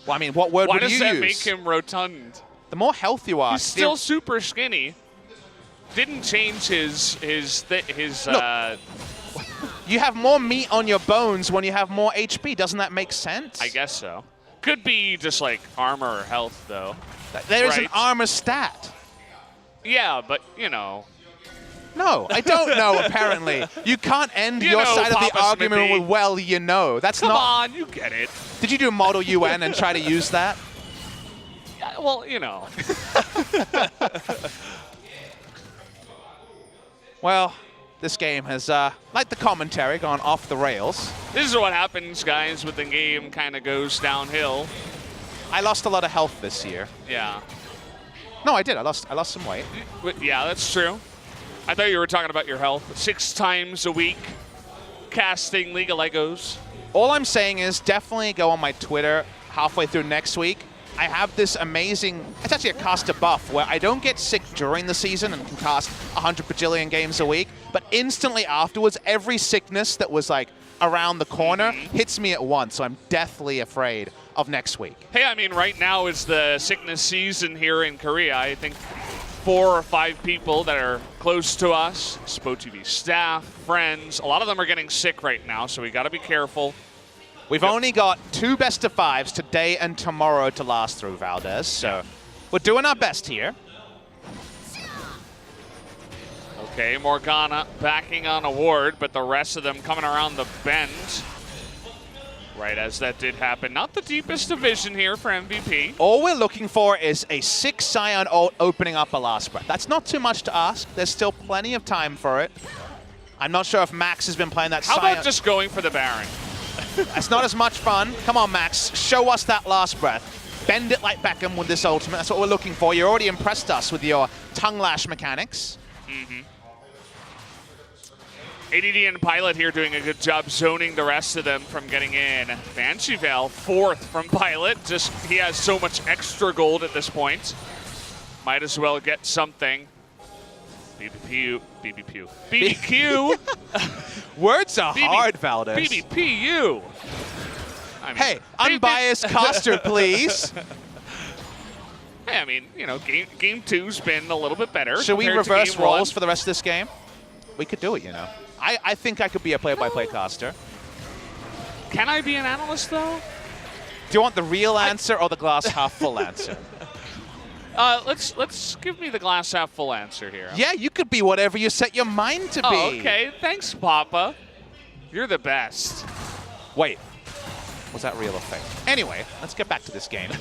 Well, I mean, what word Why would you use? does that make him rotund? The more health you are, He's still super skinny. Didn't change his Look, you have more meat on your bones when you have more HP. Doesn't that make sense? I guess so. Could be just like armor or health, though. There is an Right. armor stat. Yeah, but you know. No, I don't know, apparently. You can't end You your know, side of the Papa argument Smithy. with, well, you know. That's Come not... on, you get it. Did you do Model UN and try to use that? Yeah, well, you know. Well, this game has, like the commentary, gone off the rails. This is what happens, guys, when the game kind of goes downhill. I lost a lot of health this year. Yeah. No, I did. I lost some weight. Yeah, that's true. I thought you were talking about your health. 6 times a week, casting League of Legos. All I'm saying is definitely go on my Twitter halfway through next week. I have this amazing, it's actually a caster buff where I don't get sick during the season and can cast 100 bajillion games a week, but instantly afterwards, every sickness that was like around the corner hits me at once, so I'm deathly afraid of next week. Hey, I mean, right now is the sickness season here in Korea. I think 4 or 5 people that are close to us, SpoTV staff, friends, a lot of them are getting sick right now, so we got to be careful. We've only got 2 best of 5s today and tomorrow to last through, Valdez, so we're doing our best here. Okay, Morgana backing on a ward, but the rest of them coming around the bend. Right as that did happen. Not the deepest division here for MVP. All we're looking for is a 6 Scion ult opening up a last breath. That's not too much to ask. There's still plenty of time for it. I'm not sure if Max has been playing that How Scion. about just going for the Baron? That's not as much fun. Come on, Max. Show us that last breath. Bend it like Beckham with this ultimate. That's what we're looking for. You already impressed us with your tongue lash mechanics. ADD and Pilot here doing a good job zoning the rest of them from getting in. Banshee Veil, 4th from Pilot. Just, he has so much extra gold at this point. Might as well get something. BBQ. Words are hard, Valdez. BBPU. I mean, Hey, unbiased caster, please. Hey, I mean, you know, game 2's been a little bit better. Should we compared to reverse game roles 1. for the rest of this game? We could do it, you know. I think I could be a play-by-play caster. Can I be an analyst, though? Do you want the real answer or the glass half full answer? Let's give me the glass half full answer here. Yeah, you could be whatever you set your mind to be. Oh, okay. Thanks, Papa. You're the best. Wait, was that real or fake? Anyway, let's get back to this game.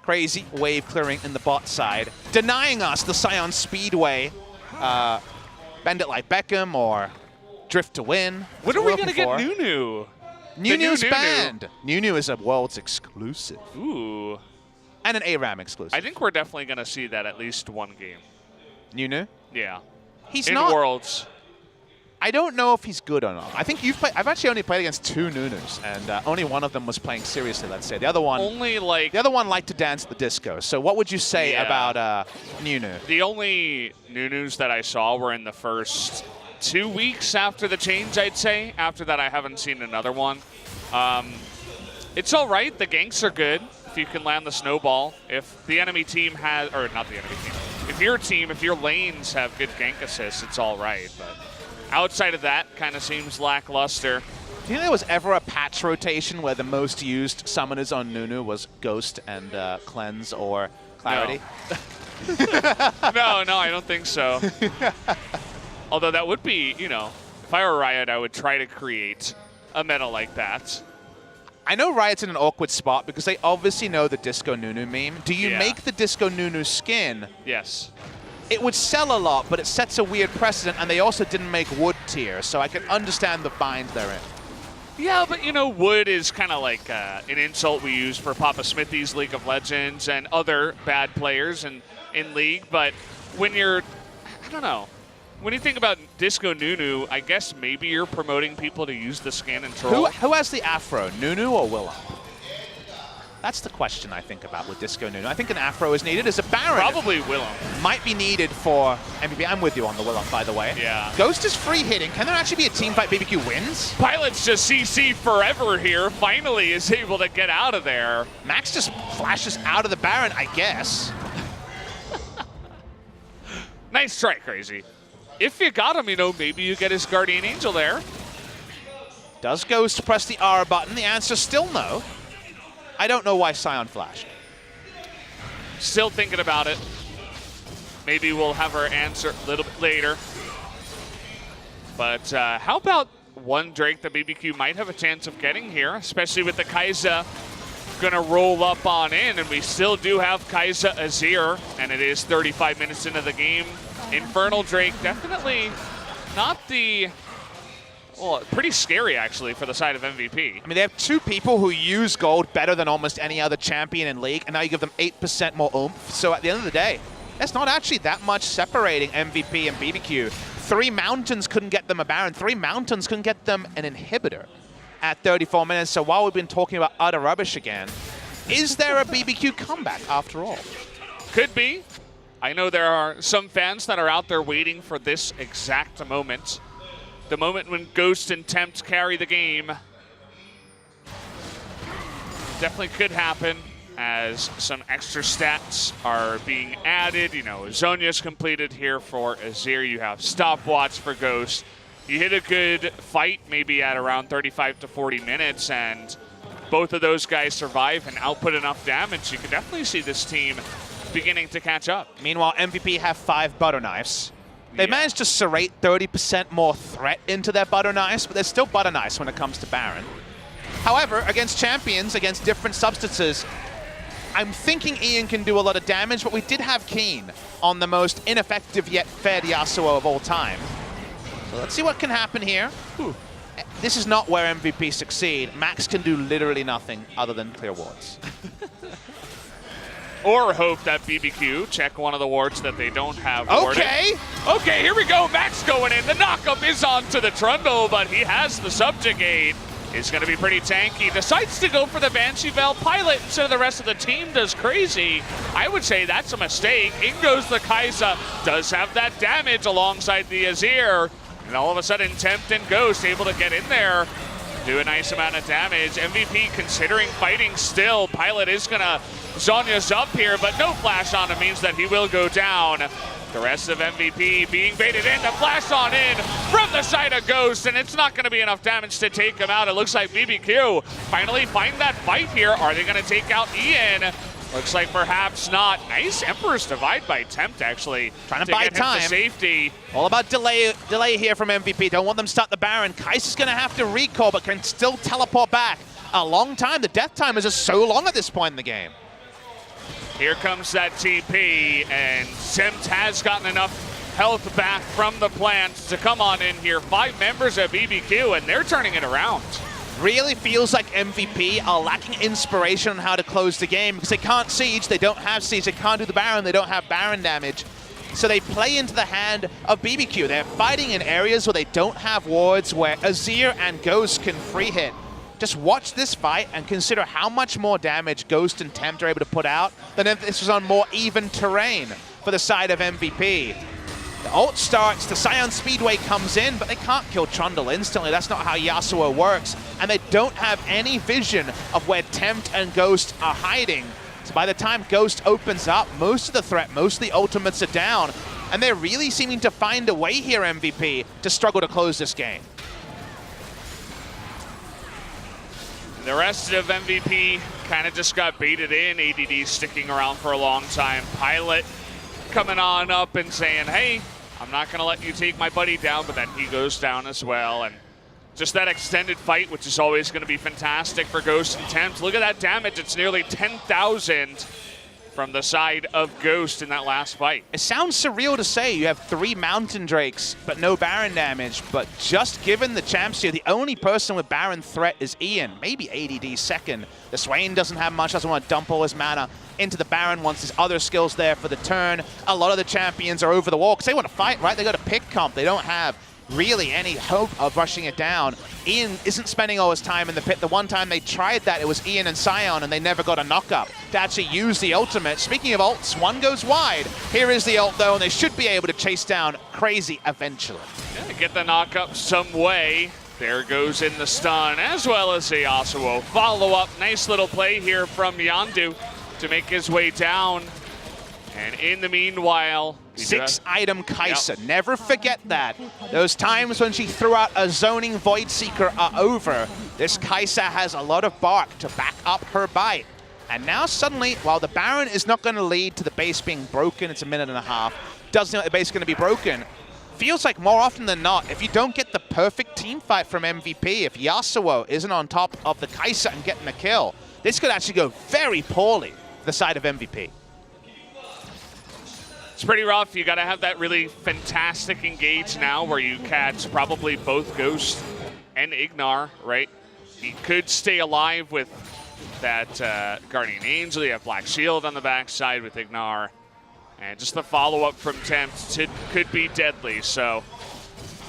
Crazy wave clearing in the bot side, denying us the Scion Speedway. Bend it like Beckham or Drift to win. When are we going to get Nunu? Nunu's banned. Nunu is a world's exclusive. Ooh. And an ARAM exclusive. I think we're definitely going to see that at least one game. Nunu? Yeah. He's in not. Worlds. I don't know if he's good or not. I think you've played. I've actually only played against 2 Nunus, and only one of them was playing seriously. Let's say the other one. The other one liked to dance the disco. So what would you say about Nunu? The only Nunus that I saw were in the first 2 weeks after the change, I'd say. After that, I haven't seen another one. It's all right. The ganks are good if you can land the snowball. If the enemy team has, or not the enemy team, if your lanes have good gank assists, it's all right. But outside of that, kind of seems lackluster. Do you think there was ever a patch rotation where the most used summoners on Nunu was Ghost and Cleanse or Clarity? No, I don't think so. Although that would be, if I were Riot, I would try to create a meta like that. I know Riot's in an awkward spot because they obviously know the Disco Nunu meme. Do you make the Disco Nunu skin? Yes. It would sell a lot, but it sets a weird precedent, and they also didn't make wood tier, so I can understand the bind they're in. Yeah, but wood is kind of like an insult we use for Papa Smithy's League of Legends and other bad players in League, but when you're, I don't know, when you think about Disco Nunu, I guess maybe you're promoting people to use the skin and troll. Who has the afro, Nunu or Willow? That's the question I think about with Disco Nunu. I think an afro is needed as a Baron. Probably Willow. Might be needed for MVP. I'm with you on the Willow, by the way. Yeah. Ghost is free hitting. Can there actually be a team fight BBQ wins? Pilot's just CC forever here. Finally is able to get out of there. Max just flashes out of the Baron, I guess. Nice try, Crazy. If you got him, maybe you get his Guardian Angel there. Does Ghost press the R button? The answer's still no. I don't know why Sion flashed. Still thinking about it. Maybe we'll have our answer a little bit later. But how about one Drake that BBQ might have a chance of getting here, especially with the Kai'Sa gonna roll up on in, and we still do have Kai'Sa Azir, and it is 35 minutes into the game. Infernal Drake, definitely not the, well, pretty scary actually for the side of MVP. I mean, they have 2 people who use gold better than almost any other champion in League, and now you give them 8% more oomph. So at the end of the day, that's not actually that much separating MVP and BBQ. 3 Mountains couldn't get them a Baron. 3 Mountains couldn't get them an inhibitor at 34 minutes. So while we've been talking about utter rubbish again, is there a BBQ comeback after all? Could be. I know there are some fans that are out there waiting for this exact moment. The moment when Ghost and Tempt carry the game. Definitely could happen as some extra stats are being added. Zhonya's completed here for Azir. You have stopwatch for Ghost. You hit a good fight maybe at around 35 to 40 minutes, and both of those guys survive and output enough damage. You can definitely see this team beginning to catch up. Meanwhile, MVP have 5 butter knives. They managed to serrate 30% more threat into their butter knives, but they're still butter knives when it comes to Baron. However, against champions, against different substances, I'm thinking Ian can do a lot of damage, but we did have Keen on the most ineffective yet fed Yasuo of all time. So let's see what can happen here. This is not where MVP succeed. Max can do literally nothing other than clear wards. Or hope that BBQ check one of the wards that they don't have warded. Okay, here we go. Max going in. The knockup is onto the Trundle, but he has the subjugate. It's going to be pretty tanky. Decides to go for the Banshee Veil. Pilot instead of the rest of the team does Crazy. I would say that's a mistake. In goes the Kai'Sa. Does have that damage alongside the Azir. And all of a sudden, Tempt and Ghost able to get in there. Do a nice amount of damage. MVP considering fighting still. Pilot is going to Zhonya's up here, but no flash on him means that he will go down. The rest of MVP being baited in. The flash on in from the side of Ghost, and it's not going to be enough damage to take him out. It looks like BBQ finally find that fight here. Are they going to take out Ian? Looks like perhaps not. Nice Emperor's Divide by Tempt, actually. Trying to buy time. To safety. All about delay here from MVP. Don't want them to start the Baron. Kai'Sa's going to have to recall, but can still teleport back. A long time. The death time is just so long at this point in the game. Here comes that TP, and Tempt has gotten enough health back from the plant to come on in here. 5 members of BBQ, and they're turning it around. Really feels like MVP are lacking inspiration on how to close the game because they can't siege, they don't have siege, they can't do the Baron, they don't have Baron damage. So they play into the hand of BBQ. They're fighting in areas where they don't have wards, where Azir and Ghost can free hit. Just watch this fight and consider how much more damage Ghost and Tempt are able to put out than if this was on more even terrain for the side of MVP. The ult starts, the Scion Speedway comes in, but they can't kill Trundle instantly. That's not how Yasuo works. And they don't have any vision of where Tempt and Ghost are hiding. So by the time Ghost opens up, most of the threat, most of the ultimates are down. And they're really seeming to find a way here, MVP, to struggle to close this game. The rest of MVP kind of just got baited in. ADD sticking around for a long time. Pilot coming on up and saying, hey, I'm not going to let you take my buddy down, but then he goes down as well. And just that extended fight, which is always going to be fantastic for Ghost and Tempt. Look at that damage. It's nearly 10,000 from the side of Ghost in that last fight. It sounds surreal to say you have 3 Mountain Drakes, but no Baron damage. But just given the champs here, the only person with Baron threat is Ian, maybe ADD second. The Swain doesn't have much, doesn't want to dump all his mana into the Baron once his other skills there for the turn. A lot of the champions are over the wall because they want to fight, right? They got a pick comp. They don't have really any hope of rushing it down. Ian isn't spending all his time in the pit. The one time they tried that, it was Ian and Scion, and they never got a knock-up to actually use the ultimate. Speaking of ults, one goes wide. Here is the ult, though, and they should be able to chase down Crazy eventually. Yeah, get the knock-up some way. There goes in the stun, as well as a Yasuo. Follow-up, nice little play here from Yondu to make his way down. And in the meanwhile, 6-item Kai'Sa. Yep. Never forget that. Those times when she threw out a zoning Void Seeker are over. This Kai'Sa has a lot of bark to back up her bite. And now suddenly, while the Baron is not going to lead to the base being broken, it's a minute and a half, doesn't know the base is going to be broken. Feels like more often than not, if you don't get the perfect team fight from MVP, if Yasuo isn't on top of the Kai'Sa and getting a kill, this could actually go very poorly for the side of MVP. It's pretty rough. You got to have that really fantastic engage now where you catch probably both Ghost and Ignar, right? He could stay alive with that Guardian Angel. You have Black Shield on the backside with Ignar. And just the follow-up from Tempt could be deadly. So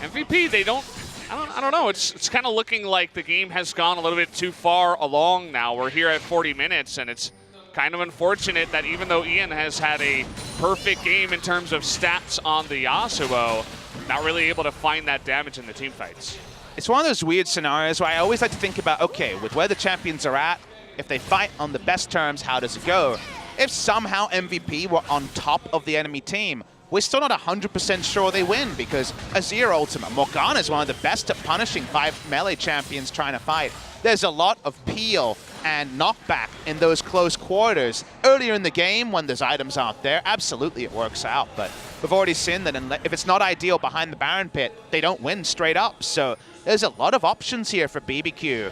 MVP, they don't, I don't know. It's kind of looking like the game has gone a little bit too far along now. We're here at 40 minutes, and it's kind of unfortunate that even though Ian has had a perfect game in terms of stats on the Yasuo, not really able to find that damage in the team fights. It's one of those weird scenarios where I always like to think about, okay, with where the champions are at, if they fight on the best terms, how does it go? If somehow MVP were on top of the enemy team, we're still not 100% sure they win because Azir ultimate. Morgana is one of the best at punishing 5 melee champions trying to fight. There's a lot of peel and knockback in those close quarters. Earlier in the game, when there's items out there, absolutely it works out. But we've already seen that if it's not ideal behind the Baron pit, they don't win straight up. So there's a lot of options here for BBQ.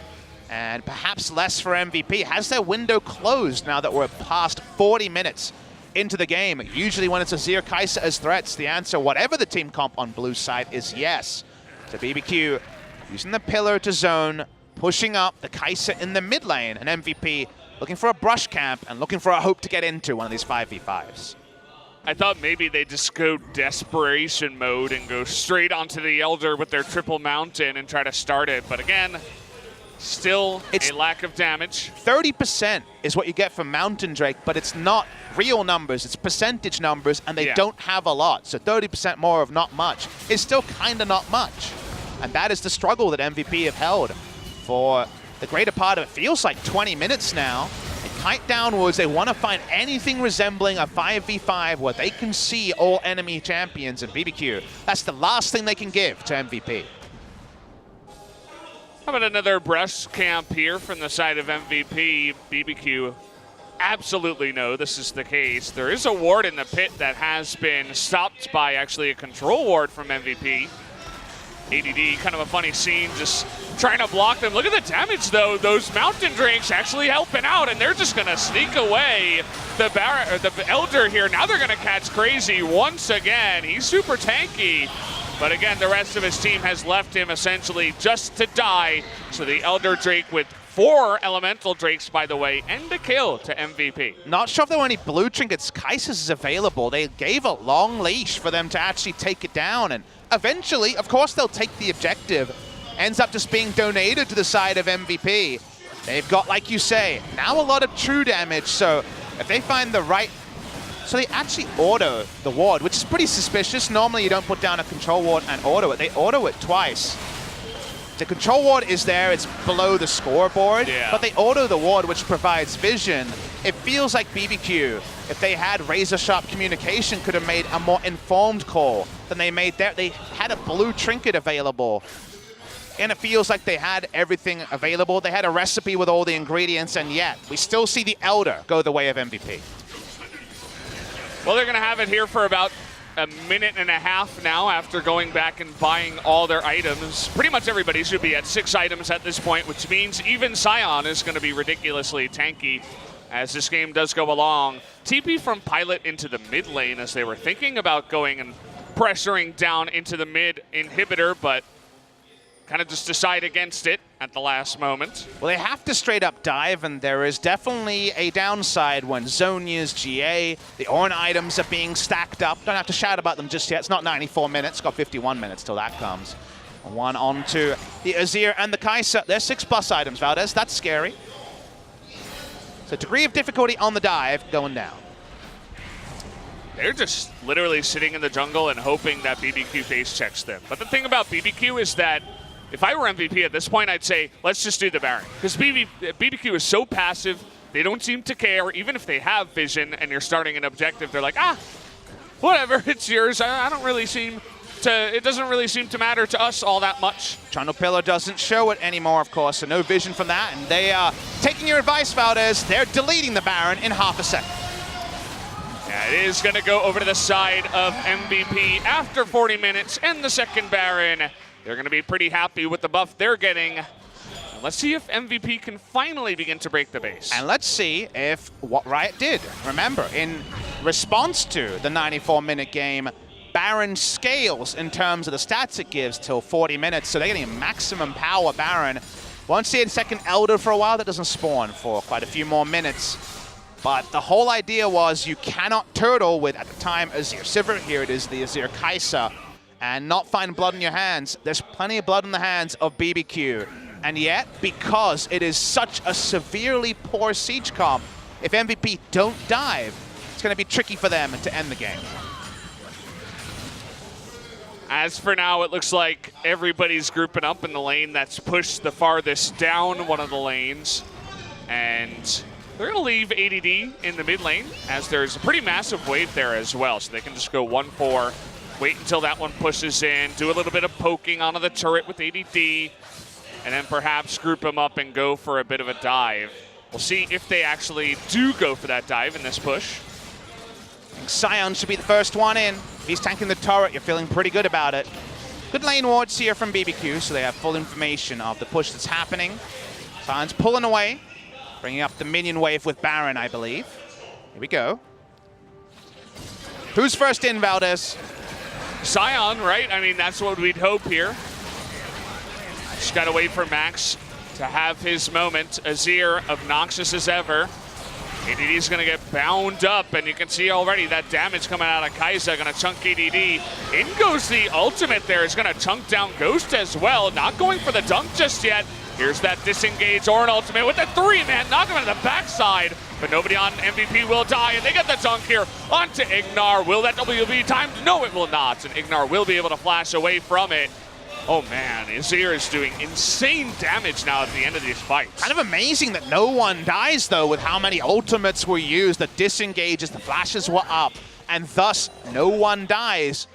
And perhaps less for MVP. Has their window closed now that we're past 40 minutes into the game? Usually when it's Azir Kai'Sa as threats, the answer, whatever the team comp on blue side, is yes. So BBQ using the pillar to zone, pushing up the Kai'Sa in the mid lane, and MVP looking for a brush camp and looking for a hope to get into one of these 5v5s. I thought maybe they just go desperation mode and go straight onto the Elder with their triple mountain and try to start it. But again, still a lack of damage. 30% is what you get from Mountain Drake, but it's not real numbers, it's percentage numbers, and they don't have a lot. So 30% more of not much is still kind of not much. And that is the struggle that MVP have held for the greater part of it. Feels like 20 minutes now. And kite downwards, they want to find anything resembling a 5v5 where they can see all enemy champions in BBQ. That's the last thing they can give to MVP. How about another brush camp here from the side of MVP? BBQ, absolutely no, this is the case. There is a ward in the pit that has been stopped by actually a control ward from MVP. ADD, kind of a funny scene, just trying to block them. Look at the damage, though. Those Mountain Drakes actually helping out, and they're just going to sneak away the Elder here. Now they're going to catch Crazy once again. He's super tanky. But again, the rest of his team has left him essentially just to die. So the Elder Drake with 4 Elemental Drakes, by the way, and a kill to MVP. Not sure if there were any blue trinkets. Kai'Sa's is available. They gave a long leash for them to actually take it down. And eventually, of course, they'll take the objective. Ends up just being donated to the side of MVP. They've got, like you say, now a lot of true damage. So if they find the right... So they actually auto the ward, which is pretty suspicious. Normally you don't put down a control ward and auto it. They auto it twice. The control ward is there, it's below the scoreboard, but they auto the ward, which provides vision. It feels like BBQ, if they had razor-sharp communication, could have made a more informed call than they made there. They had a blue trinket available, and it feels like they had everything available. They had a recipe with all the ingredients, and yet we still see the Elder go the way of MVP. Well, they're going to have it here for about a minute and a half now after going back and buying all their items. Pretty much everybody should be at 6 items at this point, which means even Sion is going to be ridiculously tanky as this game does go along. TP from Pilot into the mid lane as they were thinking about going and pressuring down into the mid inhibitor, but kind of just decide against it at the last moment. Well, they have to straight up dive, and there is definitely a downside when Zhonya's GA, the Ornn items are being stacked up. Don't have to shout about them just yet. It's not 94 minutes, got 51 minutes till that comes. One onto the Azir and the Kai'Sa. There's 6+ items, Valdez. That's scary. So degree of difficulty on the dive going down. They're just literally sitting in the jungle and hoping that BBQ face checks them. But the thing about BBQ is that if I were MVP at this point, I'd say, let's just do the Baron. Because BBQ is so passive, they don't seem to care. Even if they have vision and you're starting an objective, they're like, whatever, it's yours. I don't really seem to, it doesn't really seem to matter to us all that much. Trundle Pillar doesn't show it anymore, of course, so no vision from that. And they are taking your advice, Valdez. They're deleting the Baron in half a second. Yeah, it is going to go over to the side of MVP after 40 minutes and the second Baron. They're going to be pretty happy with the buff they're getting. And let's see if MVP can finally begin to break the base. And let's see if what Riot did. Remember, in response to the 94-minute game, Baron scales in terms of the stats it gives till 40 minutes, so they're getting maximum power Baron. Won't see a second Elder for a while. That doesn't spawn for quite a few more minutes. But the whole idea was you cannot turtle with, at the time, Azir Sivir. Here it is, the Azir Kai'Sa, and not find blood in your hands. There's plenty of blood in the hands of BBQ. And yet, because it is such a severely poor siege comp, if MVP don't dive, it's going to be tricky for them to end the game. As for now, it looks like everybody's grouping up in the lane that's pushed the farthest down one of the lanes. And they're going to leave ADD in the mid lane, as there's a pretty massive wave there as well. So they can just go 1-4, wait until that one pushes in, do a little bit of poking onto the turret with ADD, and then perhaps group them up and go for a bit of a dive. We'll see if they actually do go for that dive in this push. I think Sion should be the first one in. If he's tanking the turret, you're feeling pretty good about it. Good lane wards here from BBQ, so they have full information of the push that's happening. Sion's pulling away. Bringing up the minion wave with Baron, I believe. Here we go. Who's first in, Valdez? Sion, right? I mean, that's what we'd hope here. Just gotta wait for Max to have his moment. Azir, obnoxious as ever. ADD's gonna get bound up, and you can see already that damage coming out of Kai'Sa, gonna chunk ADD. In goes the ultimate there, is gonna chunk down Ghost as well. Not going for the dunk just yet. Here's that disengage Ornn ultimate with the 3-man, knock him on the backside, but nobody on MVP will die, and they get the dunk here onto Ignar. Will that W be timed? No, it will not, and Ignar will be able to flash away from it. Oh man, Azir is doing insane damage now at the end of these fights. Kind of amazing that no one dies, though, with how many ultimates were used, the disengages, the flashes were up, and thus no one dies.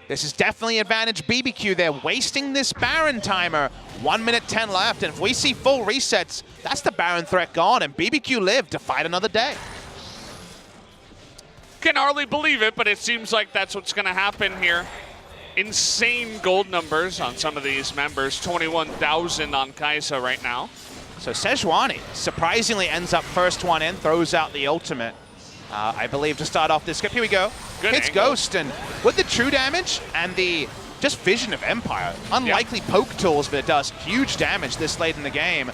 This is definitely advantage BBQ. They're wasting this Baron timer. 1 minute 10 left, and if we see full resets, that's the Baron threat gone, and BBQ live to fight another day. Can hardly believe it, but it seems like that's what's going to happen here. Insane gold numbers on some of these members. 21,000 on Kai'Sa right now. So Sejuani surprisingly ends up first one in, throws out the ultimate. I believe to start off this script. Here we go. Good Hits angle. Ghost, and with the true damage and the just Vision of Empire. Unlikely poke tools, but it does huge damage this late in the game.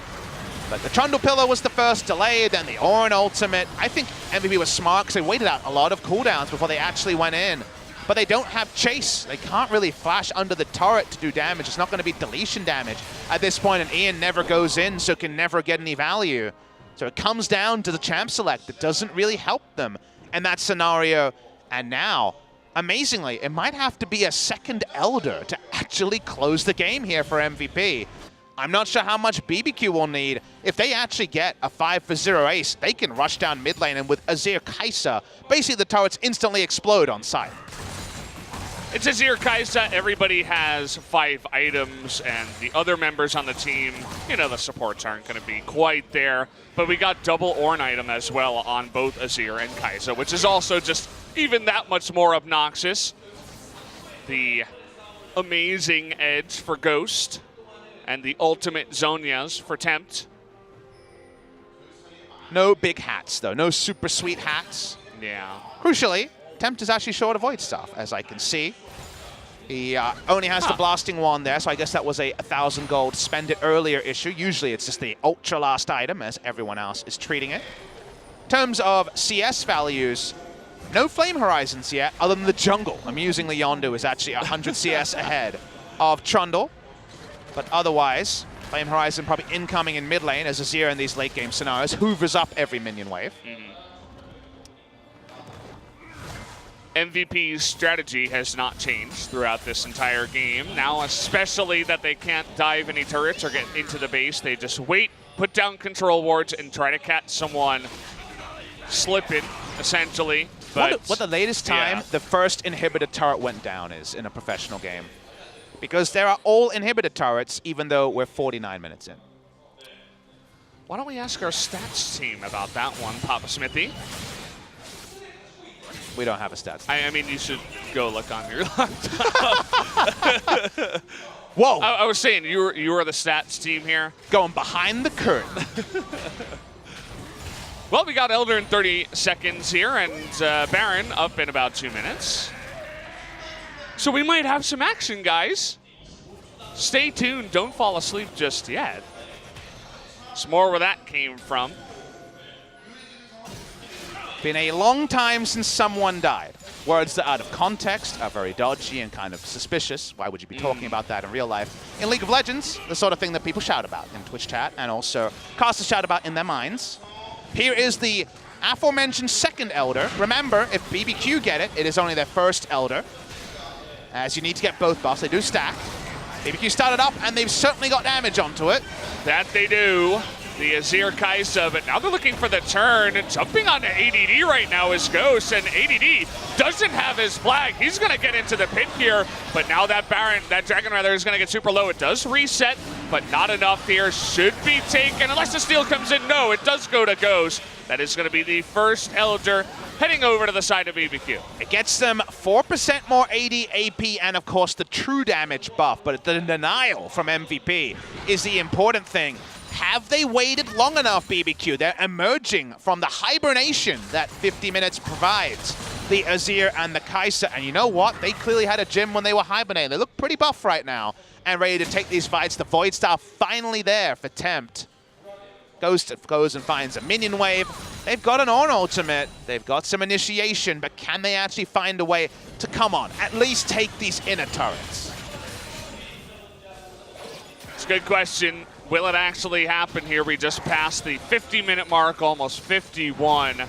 But the Trundle Pillar was the first delay, then the Auron ultimate. I think MVP was smart because they waited out a lot of cooldowns before they actually went in. But they don't have Chase. They can't really flash under the turret to do damage. It's not going to be deletion damage at this point, and Ian never goes in, so can never get any value. So it comes down to the champ select that doesn't really help them in that scenario. And now, amazingly, it might have to be a second Elder to actually close the game here for MVP. I'm not sure how much BBQ will need. If they actually get a 5-for-0 ace, they can rush down mid lane, and with Azir Kai'Sa, basically the turrets instantly explode on site. It's Azir Kai'Sa. Everybody has 5 items, and the other members on the team, you know, the supports aren't going to be quite there. But we got double Ornn item as well on both Azir and Kai'Sa, which is also just even that much more obnoxious. The amazing edge for Ghost, and the ultimate Zhonya's for Tempt. No big hats, though. No super sweet hats. Yeah. Crucially, Tempt is actually short of Void stuff, as I can see. He only has the Blasting Wand there, so I guess that was a 1,000 gold spend it earlier issue. Usually it's just the ultra last item, as everyone else is treating it. In terms of CS values, no Flame Horizons yet, other than the jungle. Amusingly, Yondu is actually 100 CS ahead of Trundle. But otherwise, Flame Horizon probably incoming in mid lane as Azir in these late game scenarios hoovers up every minion wave. MVP's strategy has not changed throughout this entire game. Now, especially that they can't dive any turrets or get into the base, they just wait, put down control wards, and try to catch someone slipping, essentially. But what the latest time the first inhibitor turret went down is in a professional game. Because there are all inhibitor turrets, even though we're 49 minutes in. Why don't we ask our stats team about that one, Papa Smithy? We don't have a stats team. I mean, you should go look on your laptop. Whoa! I was saying, you were the stats team here. Going behind the curtain. Well, we got Elder in 30 seconds here, and Baron up in about 2 minutes. So we might have some action, guys. Stay tuned. Don't fall asleep just yet. It's more where that came from. Been a long time since someone died. Words that out of context are very dodgy and kind of suspicious. Why would you be talking about that in real life? In League of Legends, the sort of thing that people shout about in Twitch chat and also casters shout about in their minds. Here is the aforementioned second Elder. Remember, if BBQ get it, it is only their first Elder, as you need to get both buffs. They do stack. BBQ started up, and they've certainly got damage onto it. That they do. The Azir Kai'Sa, but now they're looking for the turn. Jumping onto ADD right now is Ghost, and ADD doesn't have his flag. He's going to get into the pit here, but now that Baron, that Dragon rather, is going to get super low. It does reset, but not enough here. Should be taken, unless the steal comes in. No, it does go to Ghost. That is going to be the first Elder heading over to the side of BBQ. It gets them 4% more AD, AP, and of course the true damage buff, but the denial from MVP is the important thing. Have they waited long enough, BBQ? They're emerging from the hibernation that 50 minutes provides. The Azir and the Kai'Sa, and you know what? They clearly had a gym when they were hibernating. They look pretty buff right now and ready to take these fights. The Void Star finally there for Tempt. Ghost goes and finds a minion wave. They've got an Ornn ultimate. They've got some initiation, but can they actually find a way to, come on, at least take these inner turrets? It's a good question. Will it actually happen here? We just passed the 50-minute mark, almost 51.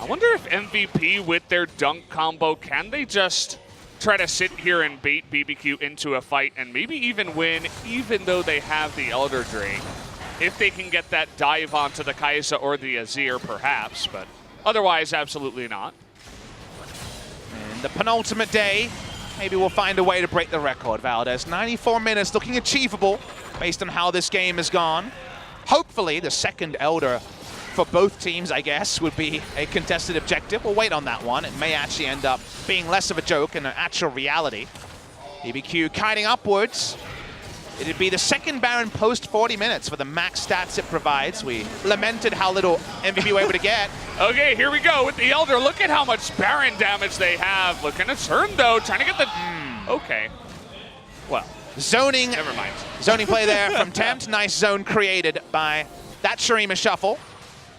I wonder if MVP with their dunk combo, can they just try to sit here and bait BBQ into a fight and maybe even win, even though they have the Elder Drake? If they can get that dive onto the Kai'Sa or the Azir, perhaps, but otherwise, absolutely not. And the penultimate day, maybe we'll find a way to break the record, Valdez. 94 minutes looking achievable based on how this game has gone. Hopefully, the second Elder for both teams, I guess, would be a contested objective. We'll wait on that one. It may actually end up being less of a joke and an actual reality. BBQ kiting upwards. It'd be the second Baron post 40 minutes for the max stats it provides. We lamented how little MVP were able to get. Okay, here we go with the Elder. Look at how much Baron damage they have. Looking to turn, though, trying to get the... Okay. Well, Zoning, never mind. zoning play there from Tempt. Nice zone created by that Shurima shuffle.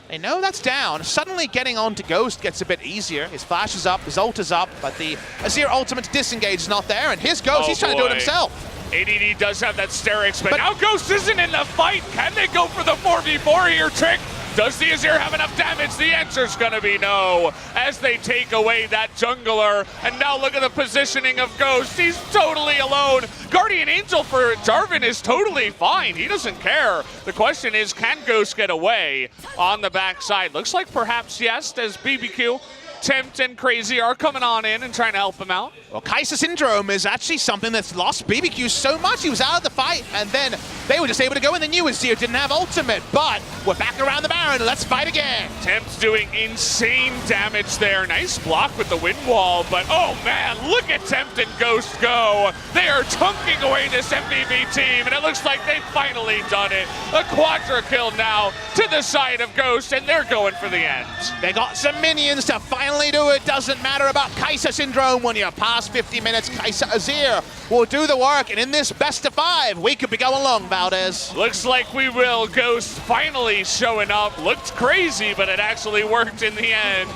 They know that's down. Suddenly getting onto Ghost gets a bit easier. His flash is up, his ult is up, but the Azir ultimate to disengage is not there, and here's Ghost. He's trying to do it himself. ADD does have that Sterix, but now Ghost isn't in the fight. Can they go for the 4v4 here, Trick? Does the Azir have enough damage? The answer's gonna be no, as they take away that jungler. And now look at the positioning of Ghost. He's totally alone. Guardian Angel for Jarvan is totally fine. He doesn't care. The question is, can Ghost get away on the backside? Looks like perhaps yes, as BBQ, Tempt, and Crazy are coming on in and trying to help him out. Well, Kai'Sa Syndrome is actually something that's lost BBQ so much. He was out of the fight, and then they were just able to go in. They knew Azir didn't have ultimate, but we're back around the Baron. Let's fight again. Tempt's doing insane damage there. Nice block with the wind wall, but oh man, look at Tempt and Ghost go. They are chunking away this MVP team, and it looks like they've finally done it. A quadra kill now to the side of Ghost, and they're going for the end. They got some minions to finally do it. Doesn't matter about Kai'Sa Syndrome when you're past 50 minutes. Kai'Sa Azir will do the work, and in this best of 5, we could be going long, Valdez. Looks like we will. Ghost finally showing up. Looked crazy, but it actually worked in the end,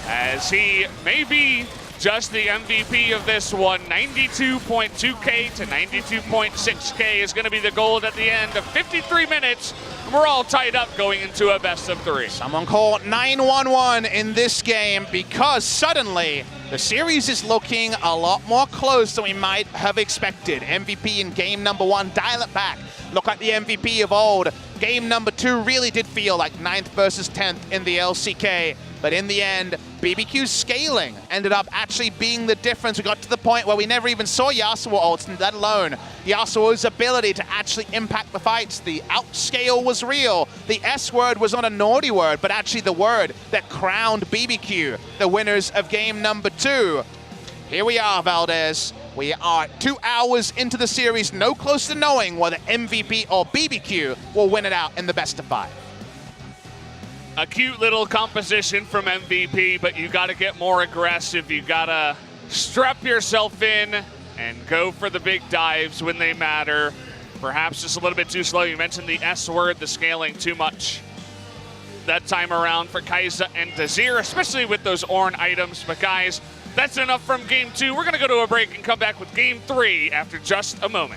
as he may be just the MVP of this one. 92.2K to 92.6K is going to be the gold at the end of 53 minutes. We're all tied up going into a best of 3. Someone call 911 in this game, because suddenly the series is looking a lot more close than we might have expected. MVP in game number 1, dial it back. Look like the MVP of old. Game number 2 really did feel like 9th versus 10th in the LCK. But in the end, BBQ's scaling ended up actually being the difference. We got to the point where we never even saw Yasuo ults, let alone Yasuo's ability to actually impact the fights. The outscale was real. The S word was not a naughty word, but actually the word that crowned BBQ the winners of game number 2. Here we are, Valdez. We are 2 hours into the series, no closer to knowing whether MVP or BBQ will win it out in the best of 5. A cute little composition from MVP, but you got to get more aggressive. You got to strap yourself in and go for the big dives when they matter. Perhaps just a little bit too slow. You mentioned the S word, the scaling too much that time around for Kai'Sa and Azir, especially with those Ornn items. But guys, that's enough from game 2. We're going to go to a break and come back with game 3 after just a moment.